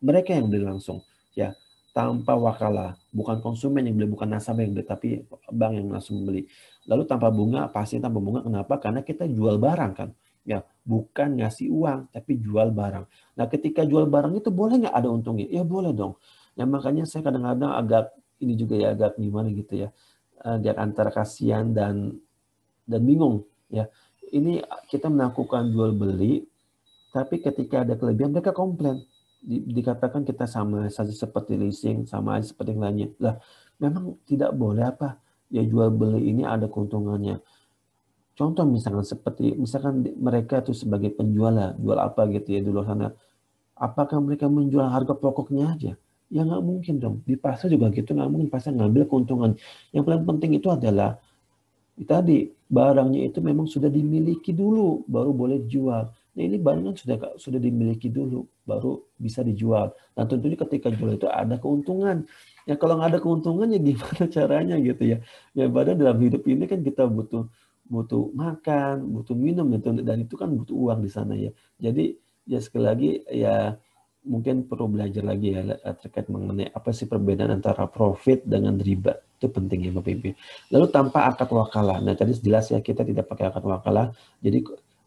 Mereka yang beli langsung ya, tanpa wakalah. Bukan konsumen yang beli, bukan nasabah yang beli, tapi bank yang langsung beli. Lalu tanpa bunga, pasti tanpa bunga. Kenapa? Karena kita jual barang kan. Ya, bukan ngasih uang, tapi jual barang. Nah, ketika jual barang itu boleh nggak ada untungnya? Ya boleh dong. Ya makanya saya kadang-kadang agak ini juga ya, agak gimana gitu ya, agak antara kasihan dan bingung ya. Ini kita melakukan jual beli, tapi ketika ada kelebihan mereka komplain. Dikatakan kita sama saja seperti leasing, sama aja seperti yang lainnya. Lah, memang tidak boleh apa? Ya jual beli ini ada keuntungannya. Contoh misalkan mereka tuh sebagai penjual lah, jual apa gitu ya di luar sana. Apakah mereka menjual harga pokoknya aja? Ya nggak mungkin dong. Di pasar juga gitu, nggak mungkin pasar ngambil keuntungan. Yang paling penting itu adalah tadi barangnya itu memang sudah dimiliki dulu, baru boleh dijual. Nah ini barang kan sudah dimiliki dulu, baru bisa dijual. Dan tentunya ketika jual itu ada keuntungan. Ya kalau nggak ada keuntungan ya gimana caranya gitu ya. Ya padahal dalam hidup ini kan kita butuh butuh makan, butuh minum gitu, dan itu kan butuh uang di sana ya. Jadi ya sekali lagi ya mungkin perlu belajar lagi ya terkait mengenai apa sih perbedaan antara profit dengan riba. Itu penting ya Bapak Ibu. Lalu tanpa akad wakalah. Nah tadi jelas ya kita tidak pakai akad wakalah.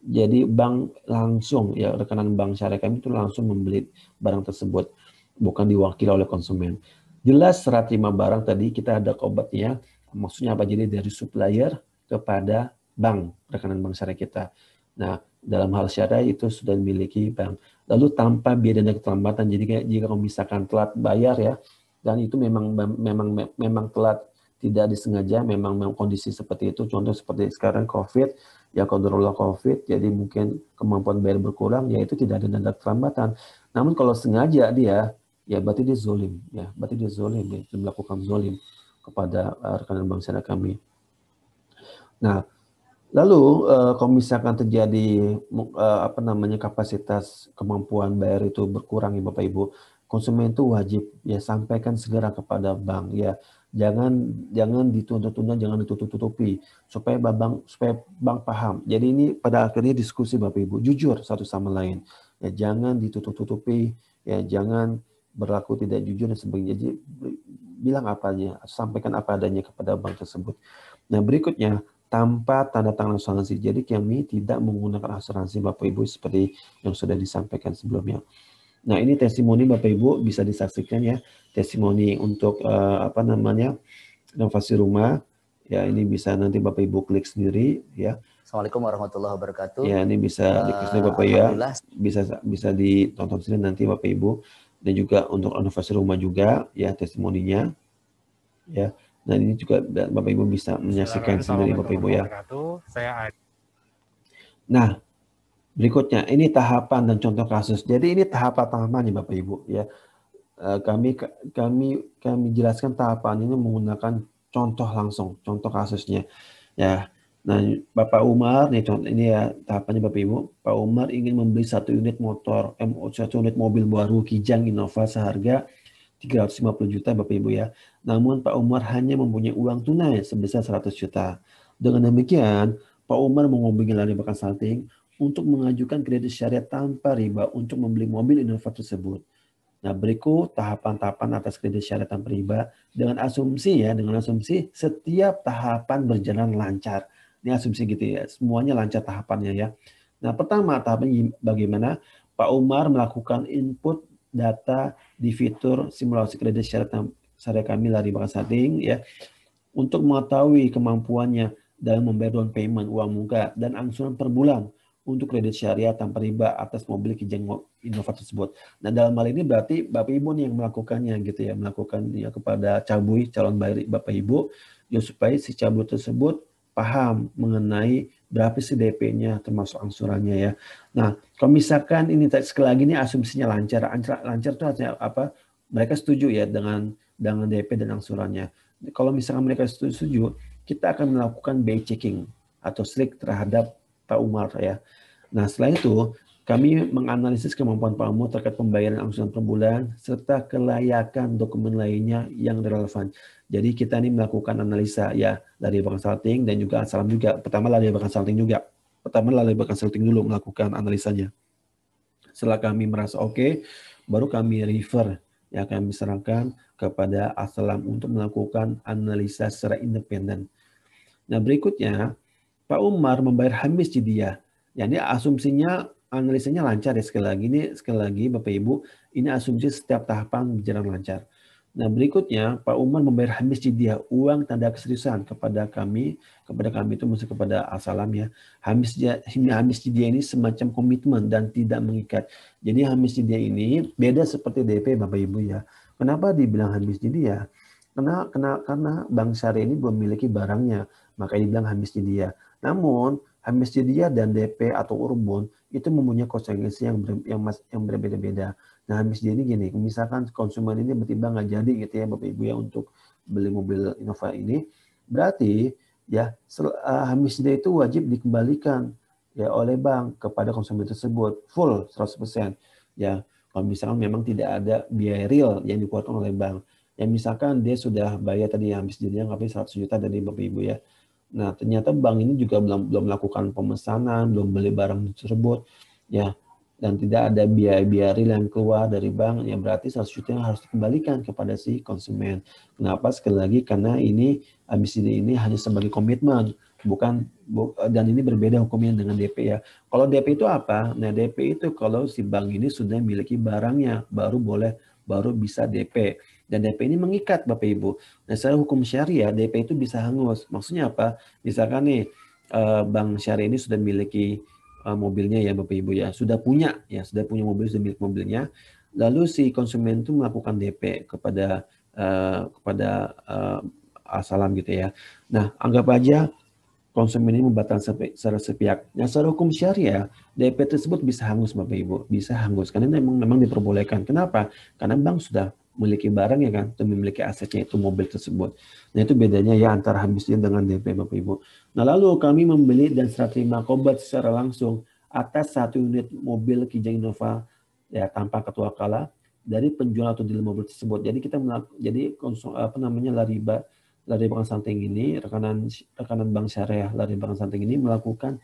Jadi bank langsung ya, rekanan bank syariah kami itu langsung membeli barang tersebut, bukan diwakili oleh konsumen. Jelas serah terima barang tadi kita ada obatnya. Maksudnya apa? Jadi dari supplier kepada bank, rekanan bank syariah kita. Nah, dalam hal syariah itu sudah dimiliki bank. Lalu tanpa biaya dana keterlambatan. Jadi jika kamu misalkan telat bayar ya, dan itu memang telat, tidak disengaja, memang kondisi seperti itu. Contoh seperti sekarang COVID, ya qadarullah COVID, jadi mungkin kemampuan bayar berkurang, ya itu tidak ada dana keterlambatan. Namun kalau sengaja dia, ya berarti dia zolim, ya berarti dia zolim, ya, dia melakukan zolim kepada rekanan bank syariah kami. Nah, lalu kalau misalkan terjadi kapasitas kemampuan bayar itu berkurang ya Bapak Ibu, konsumen itu wajib ya sampaikan segera kepada bank ya. Jangan ditunda-tunda, jangan ditutup-tutupi supaya bank paham. Jadi ini pada akhirnya diskusi Bapak Ibu, jujur satu sama lain. Ya jangan ditutup-tutupi, ya jangan berlaku tidak jujur dan sebagainya. Jadi bilang apa aja, sampaikan apa adanya kepada bank tersebut. Nah, berikutnya tanpa tanda tangan asuransi. Jadi kami tidak menggunakan asuransi Bapak Ibu seperti yang sudah disampaikan sebelumnya. Nah ini testimoni Bapak Ibu bisa disaksikan ya, testimoni untuk renovasi rumah. Ya ini bisa nanti Bapak Ibu klik sendiri ya. Assalamualaikum warahmatullahi wabarakatuh. Ya ini bisa diklik sendiri Bapak ya, bisa ditonton sendiri nanti Bapak Ibu. Dan juga untuk renovasi rumah juga ya testimoninya ya. Nah ini juga Bapak Ibu bisa menyaksikan sendiri Bapak Ibu ya. Nah berikutnya ini tahapan dan contoh kasus. Jadi ini tahapan-tahapannya Bapak Ibu ya. Kami jelaskan tahapan ini menggunakan contoh langsung, contoh kasusnya ya. Nah Bapak Umar nih contoh ini ya tahapannya Bapak Ibu. Pak Umar ingin membeli satu unit mobil baru Kijang Innova seharga 350 juta Bapak Ibu ya. Namun Pak Umar hanya mempunyai uang tunai sebesar 100 juta. Dengan demikian, Pak Umar menghubungi Lari Bahkan Salting untuk mengajukan kredit syariah tanpa riba untuk membeli mobil Innova tersebut. Nah, berikut tahapan-tahapan atas kredit syariah tanpa riba dengan asumsi setiap tahapan berjalan lancar. Ini asumsi gitu ya, semuanya lancar tahapannya ya. Nah, pertama tahapannya bagaimana? Pak Umar melakukan input data di fitur simulasi kredit syariah kami Lari Bahkan Salting ya untuk mengetahui kemampuannya dalam membayar down payment uang muka dan angsuran per bulan untuk kredit syariah tanpa riba atas mobil Kijang Innova tersebut. Nah dalam hal ini berarti Bapak Ibu nih yang melakukannya gitu ya, melakukannya kepada cabui calon bayar Bapak Ibu ya supaya si cabui tersebut paham mengenai berapa sih DP-nya termasuk angsurannya ya. Nah, kalau misalkan ini sekali lagi ini asumsinya lancar. Lancar itu artinya apa? Mereka setuju ya dengan DP dan angsurannya. Kalau misalkan mereka setuju, kita akan melakukan BI checking atau slik terhadap Pak Umar ya. Nah, setelah itu kami menganalisis kemampuan Pak Umar terkait pembayaran angsuran per bulan serta kelayakan dokumen lainnya yang relevan. Jadi kita ini melakukan analisa ya dari consulting dan juga Salam juga. Pertama dari consulting juga. Pertama dari consulting dulu melakukan analisanya. Setelah kami merasa oke, baru kami refer ya kami serahkan kepada Assalam untuk melakukan analisa secara independen. Nah, berikutnya Pak Umar membayar Hamis Jidiyah. Ya, ini asumsinya analisanya lancar ya sekali lagi Bapak Ibu, ini asumsi setiap tahapan berjalan lancar. Nah, berikutnya Pak Umar membayar Hamis Jidiyah, uang tanda keseriusan kepada kami itu maksud kepada Assalam ya. Hamis Jidiyah ini semacam komitmen dan tidak mengikat. Jadi Hamis Jidiyah ini beda seperti DP Bapak Ibu ya. Kenapa dibilang Hamis Jidiyah? Karena Bank Syariah ini belum memiliki barangnya, makanya dibilang Hamis Jidiyah. Namun Hamis Jidiyah dan DP atau Urbon itu mempunyai konsekuensi yang berbeda-beda. Nah, Hamis Jidiyah ini gini, misalkan konsumen ini tiba-tiba nggak jadi gitu ya Bapak Ibu ya untuk beli mobil Innova ini, berarti ya Hamis Jidiyah itu wajib dikembalikan ya oleh bank kepada konsumen tersebut full 100%. Ya, kalau misalkan memang tidak ada biaya real yang dikeluarkan oleh bank. Ya misalkan dia sudah bayar tadi Hamis Jidiyah nggak 100 juta dari Bapak Ibu ya. Nah, ternyata bank ini juga belum melakukan pemesanan, belum beli barang tersebut, ya, dan tidak ada biaya-biaya real yang keluar dari bank, ya berarti 100 juta yang harus dikembalikan kepada si konsumen. Kenapa? Sekali lagi, karena ini habis ini hanya sebagai komitmen, dan ini berbeda hukumnya dengan DP ya. Kalau DP itu apa? Nah, DP itu kalau si bank ini sudah memiliki barangnya, baru bisa DP. Dan DP ini mengikat Bapak Ibu. Nah, secara hukum syariah DP itu bisa hangus. Maksudnya apa? Misalkan nih Bank Syariah ini sudah memiliki mobilnya ya Bapak Ibu ya, sudah punya mobil, sudah milik mobilnya. Lalu si konsumen itu melakukan DP kepada Assalam gitu ya. Nah, anggap aja konsumen ini membatalkan secara sepihak. Nah, secara hukum syariah, DP tersebut bisa hangus Bapak Ibu, bisa hangus karena memang diperbolehkan. Kenapa? Karena bank sudah memiliki barang ya kan, atau memiliki asetnya itu mobil tersebut. Nah, itu bedanya ya antara habisnya dengan DP Bapak Ibu. Nah, lalu kami membeli dan serah terima kobat secara langsung atas 1 unit mobil Kijang Innova ya tanpa ketua kala dari penjual atau dealer mobil tersebut. Jadi kita lari consulting ini rekanan Bank Syariah lari consulting ini melakukan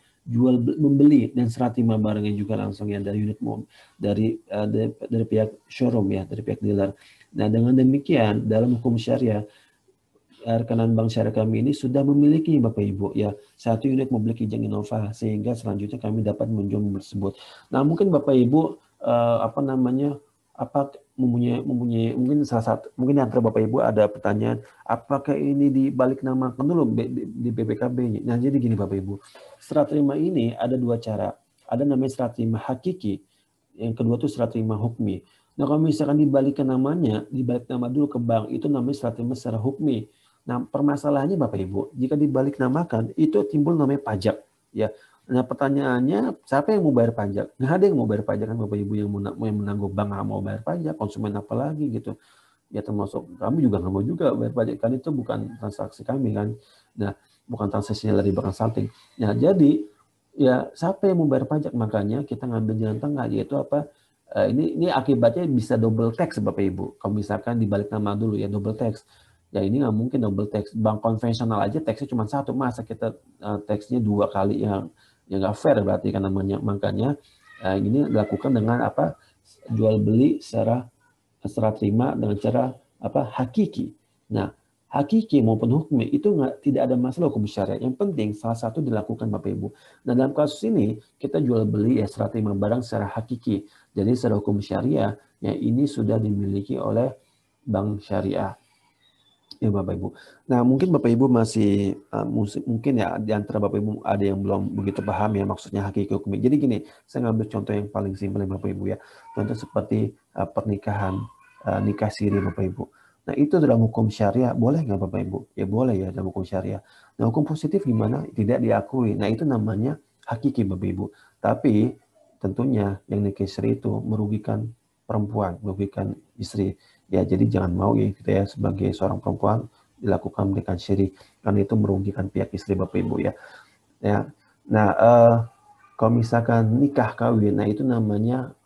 membeli dan serah terima barangnya juga langsung ya dari unit dari pihak showroom ya, dari pihak dealer. Nah, dengan demikian dalam hukum syariah rekanan Bank Syariah kami ini sudah memiliki Bapak Ibu ya 1 unit mobil Kijang Innova sehingga selanjutnya kami dapat menjual mobil tersebut. Nah, mungkin Bapak Ibu mempunyai mungkin antara Bapak Ibu ada pertanyaan apakah ini dibalik namakan dulu di BPKB-nya. Nah, jadi gini Bapak Ibu, serah terima ini ada 2 cara. Ada namanya serah terima hakiki, yang kedua itu serah terima hukmi. Nah, kalau misalkan dibalik nama dulu ke bank, itu namanya serah terima secara hukmi. Nah, permasalahannya Bapak Ibu, jika dibalik namakan, itu timbul namanya pajak. Ya. Nah, pertanyaannya, siapa yang mau bayar pajak? Nggak ada yang mau bayar pajak kan Bapak Ibu yang menanggung bank nggak mau bayar pajak, konsumen apa lagi gitu. Ya termasuk kami juga nggak mau juga bayar pajak, kan itu bukan transaksi kami kan. Nah, bukan transaksinya dari bank consulting. Nah, jadi ya siapa yang mau bayar pajak? Makanya kita ngambil jalan tengah, yaitu apa? Ini akibatnya bisa double tax Bapak Ibu. Kalau misalkan dibalik nama dulu ya double tax. Ya ini nggak mungkin double tax. Bank konvensional aja taxnya cuma 1, masa kita taxnya 2 kali yang nggak fair berarti kan namanya. Makanya ini dilakukan dengan apa? Jual beli secara serah terima dengan cara apa? Hakiki. Nah, hakiki maupun hukmi itu tidak ada masalah hukum syariat. Yang penting salah satu dilakukan Bapak Ibu. Nah, dalam kasus ini kita jual beli ya serah terima barang secara hakiki. Jadi secara hukum syariah ya ini sudah dimiliki oleh bank syariah. Ya Bapak Ibu. Nah mungkin Bapak Ibu masih mungkin ya di antara Bapak Ibu ada yang belum begitu paham ya maksudnya hakiki hukmi. Jadi gini, saya ngambil contoh yang paling simpel ya Bapak Ibu ya. Contoh seperti pernikahan nikah siri Bapak Ibu. Nah, itu dalam hukum syariah boleh nggak Bapak Ibu? Ya boleh ya dalam hukum syariah. Nah, hukum positif gimana? Tidak diakui. Nah, itu namanya hakiki Bapak Ibu. Tapi tentunya yang nikah siri itu merugikan perempuan, merugikan istri. Ya, jadi jangan mau ya kita ya sebagai seorang perempuan dilakukan pernikahan siri karena itu merugikan pihak istri Bapak Ibu ya. Ya. Nah, kalau misalkan nikah kawin, nah itu namanya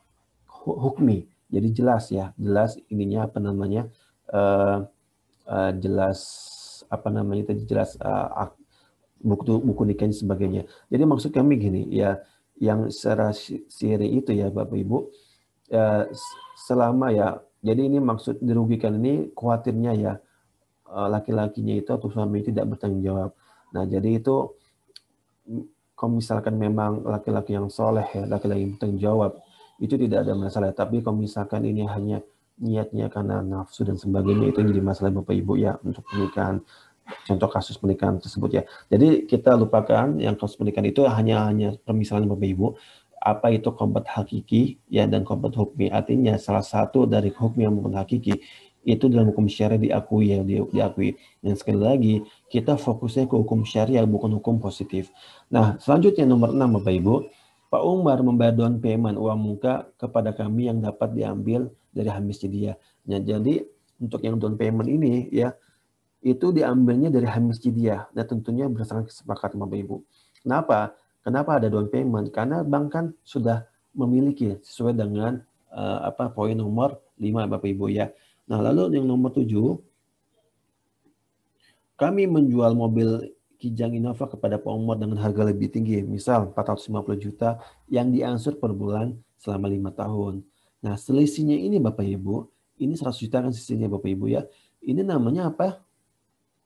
hukmi. Jadi jelas ya, jelas ininya apa namanya? eh, jelas apa namanya itu jelas buku nikahnya sebagainya. Jadi maksud kami gini ya, yang secara siri itu ya Bapak Ibu, selama ya, jadi ini maksud dirugikan ini khawatirnya ya laki-lakinya itu atau suami tidak bertanggung jawab. Nah jadi itu kalau misalkan memang laki-laki yang soleh ya, laki-laki yang bertanggung jawab, itu tidak ada masalah. Tapi kalau misalkan ini hanya niatnya karena nafsu dan sebagainya, itu jadi masalah Bapak Ibu ya untuk pernikahan. Contoh kasus pernikahan tersebut ya. Jadi kita lupakan yang kasus pernikahan itu hanya permisalan Bapak Ibu. Apa itu kombat hakiki ya dan kombat hukmi. Artinya salah satu dari hukmi yang bukan hakiki itu dalam hukum syariah diakui ya diakui. Dan sekali lagi kita fokusnya ke hukum syariah bukan hukum positif. Nah, selanjutnya nomor 6 Bapak Ibu, Pak Umar membayar down payment uang muka kepada kami yang dapat diambil dari hamis dia. Nah, jadi untuk yang down payment ini ya itu diambilnya dari hamis dia. Nah, tentunya berdasarkan kesepakatan Bapak Ibu. Kenapa? Kenapa ada down payment? Karena bank kan sudah memiliki sesuai dengan poin nomor 5 Bapak Ibu ya. Nah, lalu yang nomor 7, kami menjual mobil Kijang Innova kepada Pak Umar dengan harga lebih tinggi, misal 450 juta yang diangsur per bulan selama 5 tahun. Nah, selisihnya ini Bapak Ibu, ini 100 juta kan selisihnya Bapak Ibu ya. Ini namanya apa?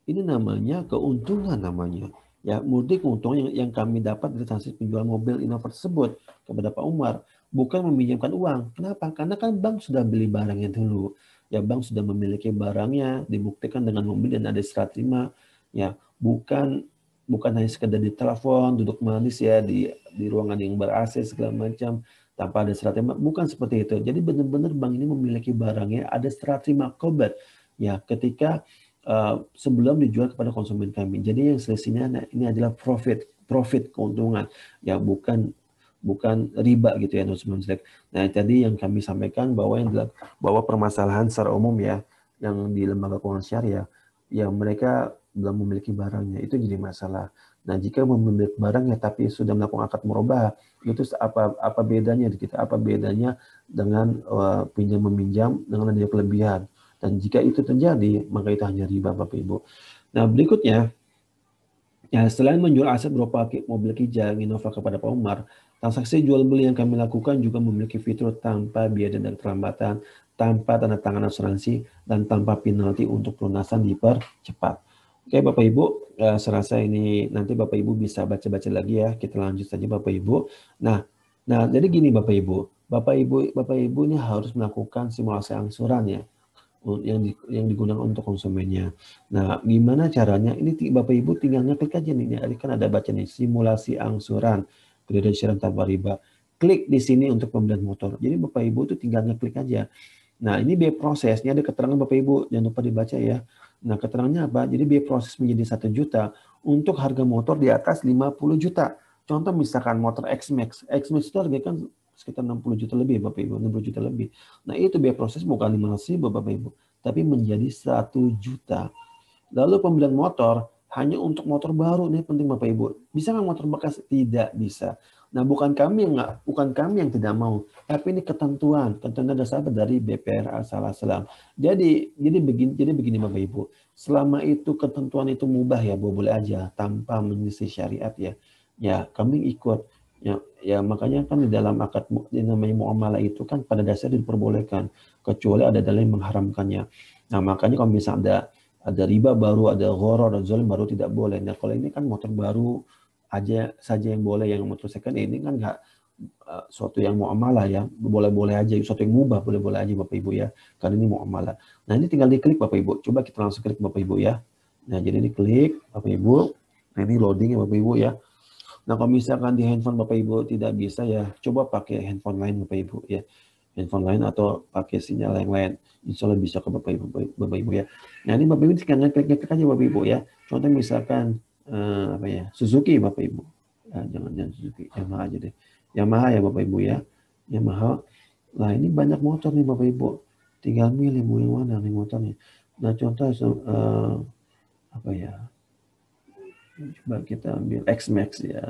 Ini namanya keuntungan namanya. Ya, murni keuntungan yang kami dapat dari transaksi penjual mobil Innova tersebut kepada Pak Umar, bukan meminjamkan uang. Kenapa? Karena kan bank sudah beli barangnya dulu. Ya, bank sudah memiliki barangnya, dibuktikan dengan mobil dan ada serah terima. Ya, bukan hanya sekedar di telepon, duduk manis ya di ruangan yang ber-AC segala macam tanpa ada serah terima. Bukan seperti itu. Jadi benar-benar bank ini memiliki barangnya, ada serah terima kobat. Ya, ketika sebelum dijual kepada konsumen kami. Jadi yang selisihnya ini adalah profit keuntungan, ya bukan riba gitu ya, Nusman Selek. Nah, tadi yang kami sampaikan bahwa permasalahan secara umum ya, yang di lembaga keuangan syariah, ya mereka belum memiliki barangnya, itu jadi masalah. Nah, jika memiliki barangnya tapi sudah melakukan akad murabah, itu apa bedanya di kita? Apa bedanya dengan pinjam meminjam dengan adanya kelebihan? Dan jika itu terjadi, maka itu hanya riba Bapak Ibu. Nah, berikutnya, ya, selain menjual aset berupa mobil Kijang Innova kepada Pak Umar, transaksi jual beli yang kami lakukan juga memiliki fitur tanpa biaya dan terlambatan, tanpa tanda tangan asuransi, dan tanpa penalti untuk pelunasan dipercepat. Oke Bapak Ibu, serasa ini nanti Bapak Ibu bisa baca-baca lagi ya. Kita lanjut saja Bapak Ibu. Nah, jadi gini Bapak Ibu, Bapak Ibu ini harus melakukan simulasi angsuran ya yang digunakan untuk konsumennya. Nah, gimana caranya? Ini Bapak Ibu tinggal ngeklik aja nih. Ini kan ada baca nih, simulasi angsuran kredit syarat tanpa riba. Klik di sini untuk pembelian motor. Jadi Bapak Ibu itu tinggal ngeklik aja. Nah, ini biaya prosesnya ada keterangan Bapak Ibu, jangan lupa dibaca ya. Nah, keterangannya apa? Jadi biaya proses menjadi 1 juta untuk harga motor di atas 50 juta. Contoh misalkan motor X-Max. X-Max itu harganya kan sekitar 60 juta lebih Bapak Ibu, 60 juta lebih. Nah, itu biaya proses bukan 500.000 Bapak Ibu, tapi menjadi 1 juta. Lalu pembelian motor hanya untuk motor baru, nih penting Bapak Ibu. Bisa nggak motor bekas? Tidak bisa. Nah, bukan kami yang tidak mau, tapi ini ketentuan dasar dari BPRA salah selam. Jadi begini Bapak Ibu. Selama itu ketentuan itu mubah ya, boleh aja tanpa menyelisih syariat ya. Ya, kami ikut. Ya makanya kan di dalam akad namanya muamalah itu kan pada dasarnya diperbolehkan kecuali ada dalil yang mengharamkannya. Nah, makanya kalau misalnya ada riba baru, ada gharar, ada zalim baru tidak boleh. Nah, kalau ini kan motor baru aja saja yang boleh, yang motor second ini kan nggak suatu yang muamalah ya, boleh-boleh aja, suatu yang mubah boleh-boleh aja Bapak Ibu ya, karena ini muamalah. Nah, ini tinggal diklik Bapak Ibu. Coba kita langsung klik Bapak Ibu ya. Nah, jadi diklik Bapak Ibu. Nah, ini loading ya Bapak Ibu ya. Nah, kalau misalkan di handphone Bapak Ibu tidak bisa ya, coba pakai handphone lain Bapak Ibu ya. handphone lain atau pakai sinyal yang lain. Insya Allah bisa ke Bapak Ibu ya. Nah ini Bapak Ibu tinggal klik aja Bapak Ibu ya. Contoh misalkan apa ya, Suzuki Bapak Ibu. Ya, jangan Suzuki, Yamaha aja deh. Yamaha ya Bapak Ibu ya. Yamaha. Nah ini banyak motor nih Bapak Ibu. Tinggal milih mau yang mana nih motornya. Nah contoh apa ya? Coba kita ambil X-Max ya.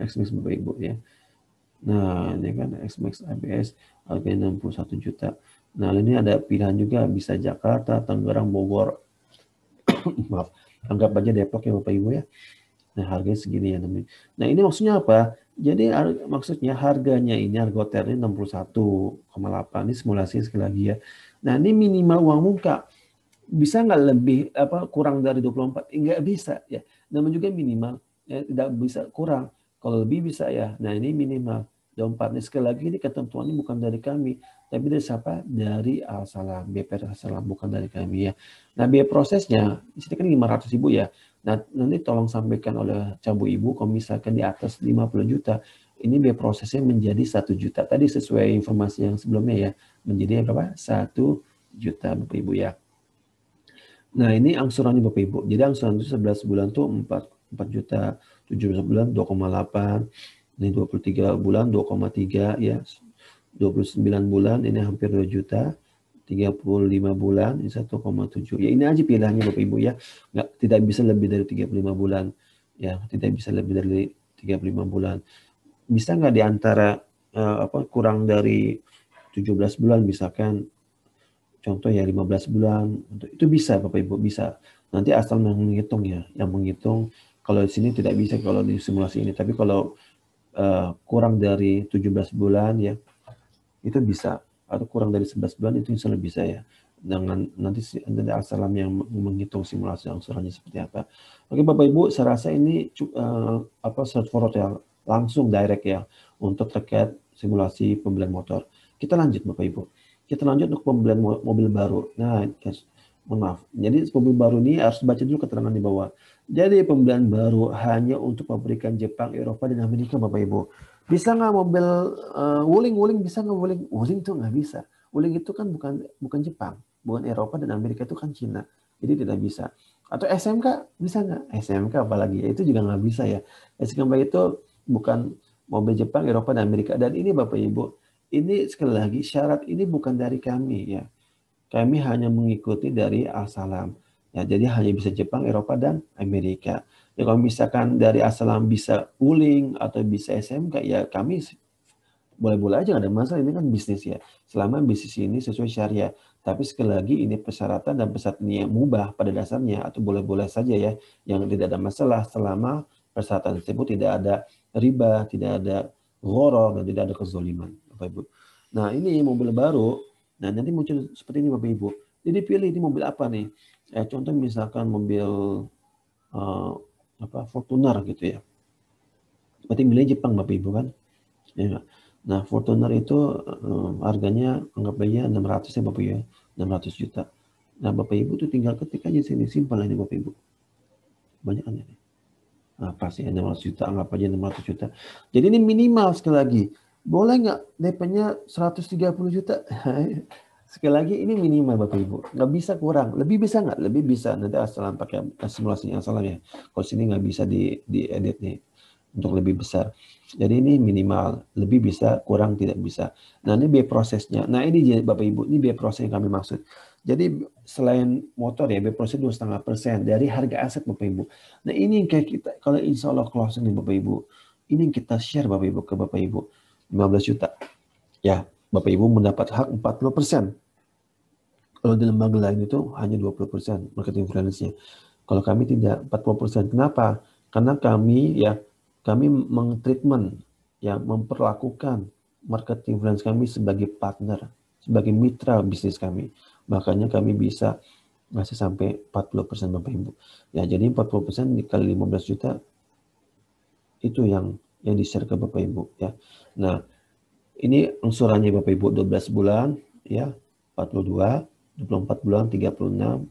X-Max Bapak Ibu ya. Nah, ini kan X-Max ABS harganya 61 juta. Nah, ini ada pilihan juga bisa Jakarta, Tangerang, Bogor. Maaf, anggap aja Depok ya Bapak Ibu ya. Nah, harganya segini ya namanya. Nah, ini maksudnya apa? Jadi maksudnya harganya ini harga hotelnya 61,8. Ini simulasi sekali lagi ya. Nah, ini minimal uang muka. Bisa nggak lebih kurang dari 24? Nggak bisa ya. Namanya juga minimal, ya, tidak bisa kurang. Kalau lebih bisa ya. Nah ini minimal 24. Nah, sekali lagi ini ketentuannya bukan dari kami, tapi dari siapa? Dari Al-Salam, BP Al-Salam, bukan dari kami ya. Nah biaya prosesnya di sini kan 500.000 ya. Nah nanti tolong sampaikan oleh Cabu Ibu kalau misalkan di atas 50 juta, ini biaya prosesnya menjadi 1 juta. Tadi sesuai informasi yang sebelumnya ya, menjadi berapa? 1 juta Bapak Ibu ya. Nah, ini angsurannya Bapak Ibu. Jadi angsuran itu 11 bulan tuh 4 juta, 17 bulan 2,8, ini 23 bulan 2,3 ya. 29 bulan ini hampir 2 juta, 35 bulan ini 1,7. Ya ini aja pilihannya Bapak Ibu ya. Tidak bisa lebih dari 35 bulan. Ya, tidak bisa lebih dari 35 bulan. Bisa nggak di antara kurang dari 17 bulan misalkan contoh ya 15 bulan, itu bisa Bapak Ibu, bisa. Nanti asal menghitung ya, yang menghitung kalau di sini tidak bisa kalau di simulasi ini, tapi kalau kurang dari 17 bulan ya, itu bisa. Atau kurang dari 11 bulan itu insya Allah bisa ya. Dengan nanti Al-Salam yang menghitung simulasi angsurannya seperti apa. Oke Bapak Ibu, saya rasa ini straightforward ya, langsung direct ya, untuk terkait simulasi pembelian motor. Kita lanjut Bapak Ibu. Kita lanjut untuk pembelian mobil baru. Nah, mohon maaf. Jadi mobil baru ini harus baca dulu keterangan di bawah. Jadi pembelian baru hanya untuk pabrikan Jepang, Eropa, dan Amerika Bapak Ibu. Bisa nggak mobil Wuling bisa nggak Wuling? Wuling itu nggak bisa. Wuling itu kan bukan Jepang, bukan Eropa dan Amerika, itu kan Cina. Jadi tidak bisa. Atau SMK bisa nggak? SMK apalagi ya, itu juga nggak bisa ya. SMK itu bukan mobil Jepang, Eropa, dan Amerika. Dan ini Bapak Ibu, ini sekali lagi syarat ini bukan dari kami ya. Kami hanya mengikuti dari Al-Salam. Ya, jadi hanya bisa Jepang, Eropa, dan Amerika. Ya, kalau misalkan dari Al-Salam bisa Wuling atau bisa SMK, ya kami boleh-boleh aja, nggak ada masalah. Ini kan bisnis ya. Selama bisnis ini sesuai syariah. Tapi sekali lagi ini persyaratan dan persyaratan yang mubah pada dasarnya atau boleh-boleh saja ya. Yang tidak ada masalah selama persyaratan tersebut tidak ada riba, tidak ada gharar, dan tidak ada kezaliman. Bapak Ibu. Nah ini mobil baru. Nah nanti muncul seperti ini Bapak Ibu. Jadi pilih ini mobil apa nih? Contoh misalkan mobil Fortuner gitu ya. Berarti milih Jepang Bapak Ibu kan? Ya. Nah, Fortuner itu harganya anggap aja 600 ya Bapak ya, 600 juta. Nah, Bapak Ibu tuh tinggal ketik aja sini, simpel ini Bapak Ibu. Banyak kan ini. Nah, pasti 600 juta, anggap aja 600 juta. Jadi ini minimal sekali lagi. Boleh nggak DP-nya 130 juta? Sekali lagi ini minimal Bapak Ibu. Nggak bisa kurang. Lebih bisa nggak? Lebih bisa. Nanti asal pakai simulasinya asal ya. Kalau sini nggak bisa diedit nih untuk lebih besar. Jadi ini minimal, lebih bisa, kurang tidak bisa. Nah ini biaya prosesnya. Nah ini Bapak Ibu, ini biaya proses yang kami maksud. Jadi selain motor ya, biaya proses 2,5% dari harga aset Bapak Ibu. Nah ini yang kayak kita, kalau insya Allah closing nih Bapak Ibu, ini yang kita share Bapak Ibu ke Bapak Ibu, 15 juta. Ya, Bapak Ibu mendapat hak 40%. Kalau di lembaga lain itu hanya 20% marketing finance-nya. Kalau kami tidak 40%. Kenapa? Karena kami mengtreatment, ya, memperlakukan marketing finance kami sebagai partner, sebagai mitra bisnis kami. Makanya kami bisa ngasih sampai 40% Bapak Ibu. Ya, jadi 40% dikali 15 juta itu yang di-share ke Bapak Ibu ya. Nah, ini angsurannya Bapak Ibu 12 bulan ya, 42, 24 bulan, 36,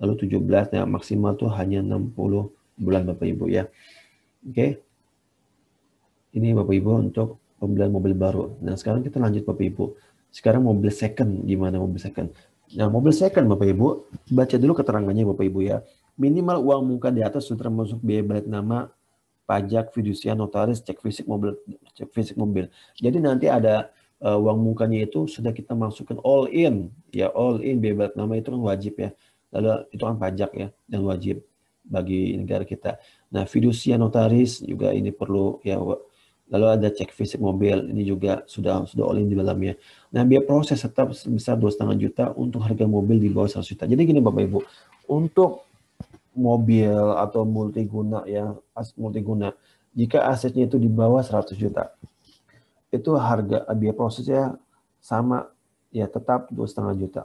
lalu 17, nah maksimal tuh hanya 60 bulan Bapak Ibu ya. Oke. Ini Bapak Ibu untuk pembelian mobil baru. Nah sekarang kita lanjut Bapak Ibu. Sekarang mobil second, gimana mobil second? Nah, mobil second Bapak Ibu, baca dulu keterangannya Bapak Ibu ya. Minimal uang muka di atas sudah termasuk biaya balik nama, pajak, fidusia, notaris, cek fisik mobil. Jadi nanti ada uang mukanya itu sudah kita masukkan all in, ya all in biaya balik nama itu kan wajib ya. Lalu itu kan pajak ya dan wajib bagi negara kita. Nah, fidusia, notaris juga ini perlu ya. Lalu ada cek fisik mobil, ini juga sudah all in di dalamnya. Nah, biaya proses tetap sebesar 2,5 juta untuk harga mobil di bawah 100 juta. Jadi gini Bapak Ibu, untuk mobil atau multiguna ya, multiguna, jika asetnya itu di bawah 100 juta, itu harga biaya prosesnya sama ya, tetap 2,5 juta.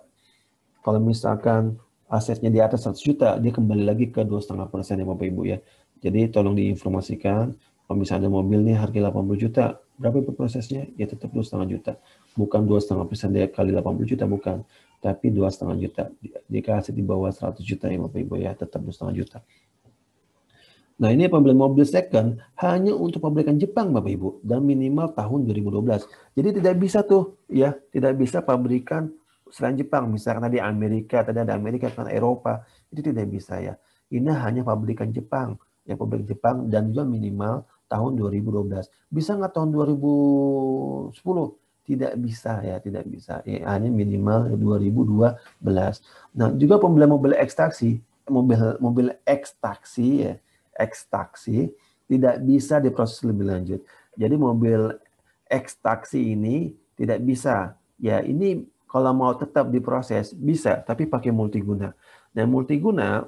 Kalau misalkan asetnya di atas 100 juta, dia kembali lagi ke 2,5% ya Bapak Ibu ya. Jadi tolong diinformasikan, kalau misalnya ada mobil nih harga 80 juta, berapa itu prosesnya? Ya tetap 2,5 juta. Bukan 2,5% dia kali 80 juta, bukan. Tapi 2,5 juta. Jika aset di bawah 100 juta ya Bapak Ibu ya, tetap 2,5 juta. Nah, ini pembelian mobil second hanya untuk pabrikan Jepang Bapak Ibu, dan minimal tahun 2012. Jadi tidak bisa tuh ya, tidak bisa pabrikan selain Jepang, misalkan tadi Amerika, tadi ada Amerika kan Eropa, itu tidak bisa ya. Ini hanya pabrikan Jepang, ya pabrikan Jepang, dan juga minimal tahun 2012. Bisa nggak tahun 2010? Tidak bisa ya, tidak bisa. Ya, hanya minimal 2012. Nah, juga pembelian mobil X-Taxi, mobil X-Taxi ya, X-Taxi tidak bisa diproses lebih lanjut. Jadi mobil X-Taxi ini tidak bisa. Ya, ini kalau mau tetap diproses bisa, tapi pakai multiguna. Nah, multiguna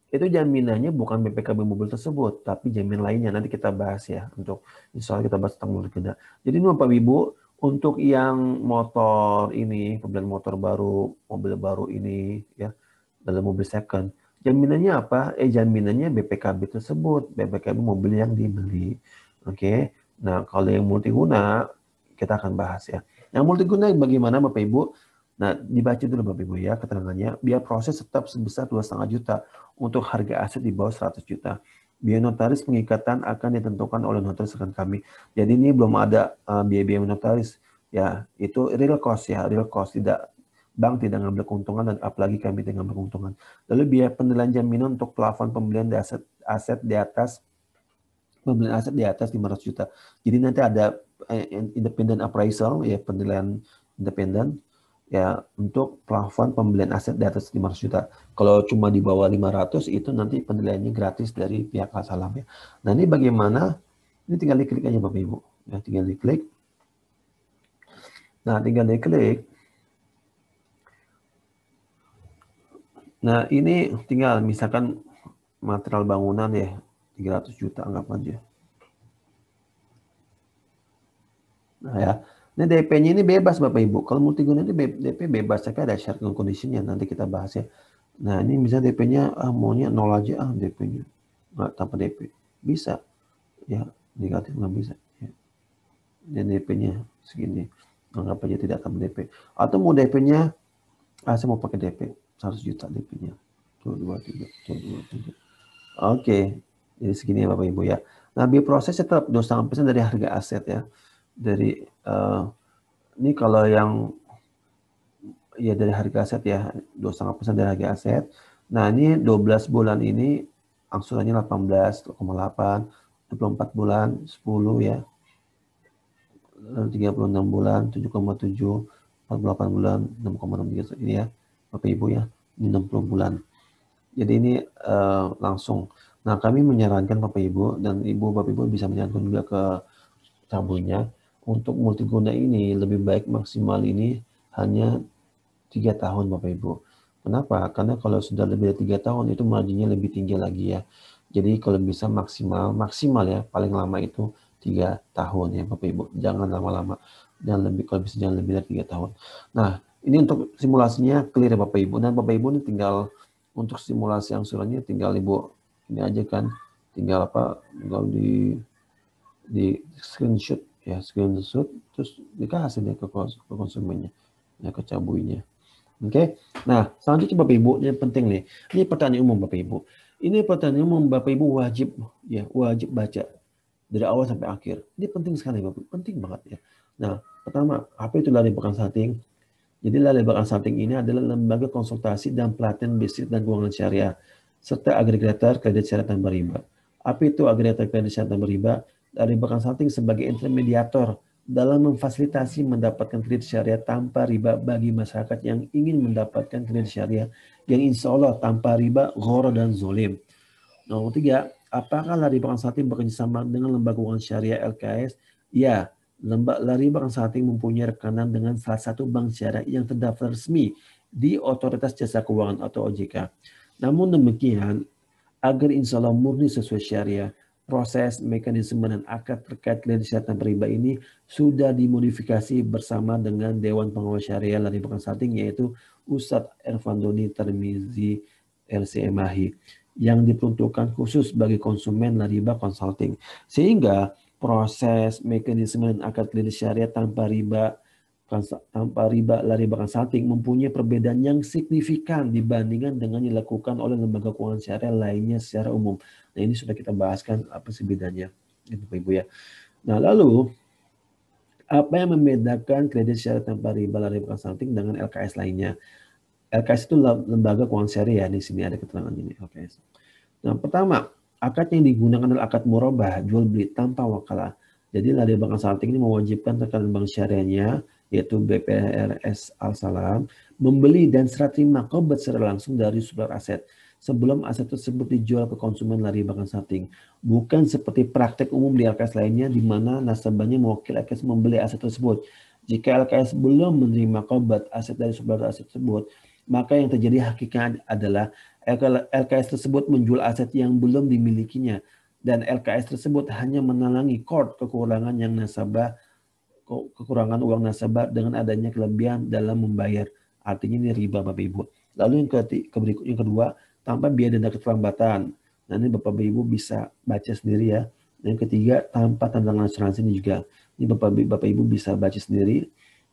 itu jaminannya bukan BPKB mobil tersebut, tapi jaminan lainnya. Nanti kita bahas ya, untuk insya Allah kita bahas tentang multiguna. Jadi ini Bapak Ibu, untuk yang motor ini, pembelian motor baru, mobil baru ini ya, dalam mobil second, jaminannya apa? Jaminannya BPKB tersebut, BPKB mobil yang dibeli. Oke. Nah, kalau yang multiguna kita akan bahas ya. Yang multiguna bagaimana Bapak Ibu? Nah, dibaca dulu Bapak Ibu ya keterangannya. Biaya proses tetap sebesar 2,5 juta untuk harga aset di bawah 100 juta. Biaya notaris pengikatan akan ditentukan oleh notaris rekan kami. Jadi ini belum ada biaya-biaya notaris. Ya, itu real cost ya, real cost. Bank tidak ngambil keuntungan dan apalagi kami tidak ngambil keuntungan. Lalu biaya penilaian jaminan untuk plafon pembelian aset di atas 500 juta. Jadi nanti ada independent appraisal ya, penilaian independen ya untuk plafon pembelian aset di atas 500 juta. Kalau cuma di bawah 500 itu nanti penilaiannya gratis dari pihak Asalam ya. Nah, ini bagaimana? Ini tinggal diklik aja Bapak Ibu. Ya, tinggal diklik. Nah, tinggal diklik. Nah, ini tinggal misalkan material bangunan ya 300 juta anggap aja. Nah ya, ini DP-nya ini bebas Bapak Ibu. Kalau multiguna ini DP bebas, tapi ada syarat dan kondisinya nanti kita bahas ya. Nah, ini misalnya DP-nya maunya 0 aja DP-nya. Nggak tanpa DP. Bisa. Ya, negatif nggak bisa. Ya. Dan DP-nya segini. Anggap aja tidak tanpa DP. Atau mau DP-nya, saya mau pakai DP. 100 juta DP-nya. 2, 3, 3. Oke. Jadi segini ya Bapak Ibu ya. Nah, biaya proses tetap 2,5% dari harga aset ya. Dari ini kalau yang ya dari harga aset ya 2,5% dari harga aset. Nah, ini 12 bulan ini angsurannya 18,8, 24 bulan 10 ya. 36 bulan 7,7, 48 bulan 6,6 ini ya Bapak Ibu ya. Ini 60 bulan. Jadi ini langsung. Nah, kami menyarankan Bapak Ibu dan Bapak Ibu bisa menyarankan juga ke tamunya untuk multiguna ini lebih baik maksimal ini hanya 3 tahun Bapak Ibu. Kenapa? Karena kalau sudah lebih dari 3 tahun itu marginnya lebih tinggi lagi ya. Jadi kalau bisa maksimal ya paling lama itu 3 tahun ya Bapak Ibu. Jangan lama-lama. Dan lebih kalau bisa jangan lebih dari 3 tahun. Nah, ini untuk simulasinya clear ya Bapak Ibu. Dan Bapak Ibu ini tinggal untuk simulasi angsurannya tinggal Ibu ini aja kan. Tinggal tinggal di screenshot ya, terus dikasih deh ke konsumennya ya, ke cabuinya. Oke. Nah, selanjutnya Bapak Ibu, yang penting nih. Ini pertanyaan umum Bapak Ibu. Ini pertanyaan umum Bapak Ibu wajib baca. dari awal sampai akhir. Ini penting sekali, Bapak. Penting banget ya. Nah, pertama, apa itu Lari Bahkan Salting? Jadi Lari Bahkan Salting ini adalah lembaga konsultasi dan pelatihan bisnis dan keuangan syariah, serta agregator kredit syariah tanpa riba. Apa itu agregator kredit syariah tanpa riba? Lari Bahkan Salting sebagai intermediator dalam memfasilitasi mendapatkan kredit syariah tanpa riba bagi masyarakat yang ingin mendapatkan kredit syariah yang insya Allah tanpa riba, gharar, dan zolim. Nomor 3, apakah Lari Bahkan Salting bekerjasama dengan lembaga keuangan syariah LKS? Ya, Lari Bahkan Salting mempunyai rekanan dengan salah satu bank syariah yang terdaftar resmi di Otoritas Jasa Keuangan atau OJK. Namun demikian, agar insya Allah murni sesuai syariah, proses, mekanisme, dan akad terkait kredit syariah tanpa riba ini sudah dimodifikasi bersama dengan Dewan Pengawas Syariah Lari Bahkan Salting, yaitu Ustadz Ervandoni Tarmizi LCMAHI, yang diperuntukkan khusus bagi konsumen riba consulting. Sehingga proses, mekanisme, dan akad kredit syariah tanpa riba Lari Bahkan Salting mempunyai perbedaan yang signifikan dibandingkan dengan yang dilakukan oleh lembaga keuangan syariah lainnya secara umum. Nah, ini sudah kita bahaskan apa sih bedanya, Ibu ya. Nah, lalu apa yang membedakan kredit syariah tanpa riba Lari Bahkan Salting dengan LKS lainnya? LKS itu lembaga keuangan syariah, di sini ada keterangan ini LKS. Nah, pertama, akad yang digunakan adalah akad murabah, jual beli tanpa wakalah. Jadi Lari Bahkan Salting ini mewajibkan rekan bank syariahnya, yaitu BPRS Al-Salam, membeli dan serah terima qobat secara langsung dari sumber aset sebelum aset tersebut dijual ke konsumen Lari Bahkan Salting. Bukan seperti praktek umum di LKS lainnya di mana nasabahnya mewakili LKS membeli aset tersebut. Jika LKS belum menerima qobat aset dari sumber aset tersebut, maka yang terjadi hakikat adalah LKS tersebut menjual aset yang belum dimilikinya dan LKS tersebut hanya menalangi kekurangan uang nasabah dengan adanya kelebihan dalam membayar. Artinya ini riba, Bapak Ibu. Lalu yang kedua, tanpa biaya denda keterlambatan. Nah, ini Bapak Ibu bisa baca sendiri ya. Yang ketiga, tanpa tanda asuransi ini juga. Ini Bapak Ibu bisa baca sendiri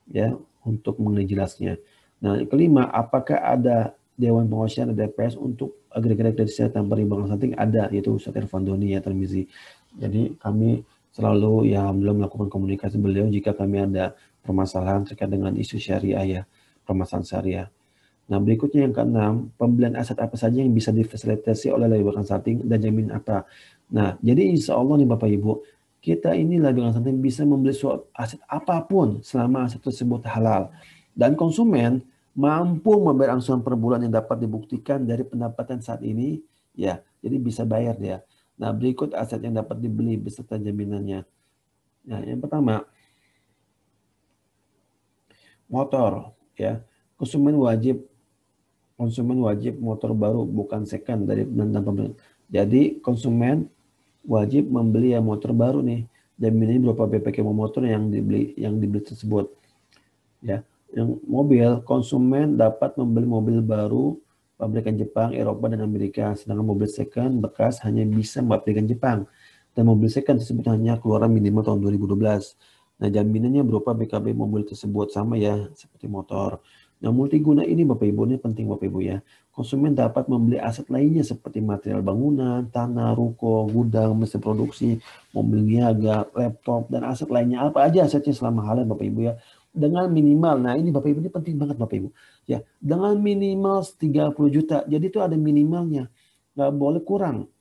ya untuk menjelasnya. Nah, yang kelima, apakah ada Dewan Pengawas Syariah DPS untuk agregat kredit syariah tanpa riba Bahkan Salting? Ada, yaitu Ustadz Ervandoni ya Tarmizi. Jadi kami selalu ya alhamdulillah melakukan komunikasi beliau jika kami ada permasalahan terkait dengan isu syariah ya, permasalahan syariah. Nah, berikutnya yang keenam, pembelian aset apa saja yang bisa difasilitasi oleh Lari Bahkan Salting dan jamin apa? Nah, jadi insya Allah nih Bapak Ibu, kita ini Lari Bahkan Salting bisa membeli suatu aset apapun selama aset tersebut halal. Dan konsumen mampu membayar angsuran per bulan yang dapat dibuktikan dari pendapatan saat ini, ya, jadi bisa bayar dia. Nah, berikut aset yang dapat dibeli beserta jaminannya. Nah, yang pertama, motor, ya. Konsumen wajib motor baru, bukan second dari pemerintah. Jadi konsumen wajib membeli ya motor baru nih. Jaminannya berupa BPK motor yang dibeli tersebut. Ya. Yang mobil, konsumen dapat membeli mobil baru pabrikan Jepang, Eropa, dan Amerika. Sedangkan mobil second bekas hanya bisa pabrikan Jepang. Dan mobil second tersebut hanya keluaran minimal tahun 2012. Nah, jaminannya berupa BKB mobil tersebut sama ya, seperti motor. Nah, multiguna ini Bapak Ibu, ini penting Bapak Ibu ya. Konsumen dapat membeli aset lainnya seperti material bangunan, tanah, ruko, gudang, mesin produksi, mobil niaga, laptop, dan aset lainnya. Apa aja asetnya selama halal Bapak Ibu ya. Dengan minimal, nah ini Bapak Ibu, ini penting banget Bapak Ibu. Ya, dengan minimal 30 juta. Jadi itu ada minimalnya. Nggak boleh kurang.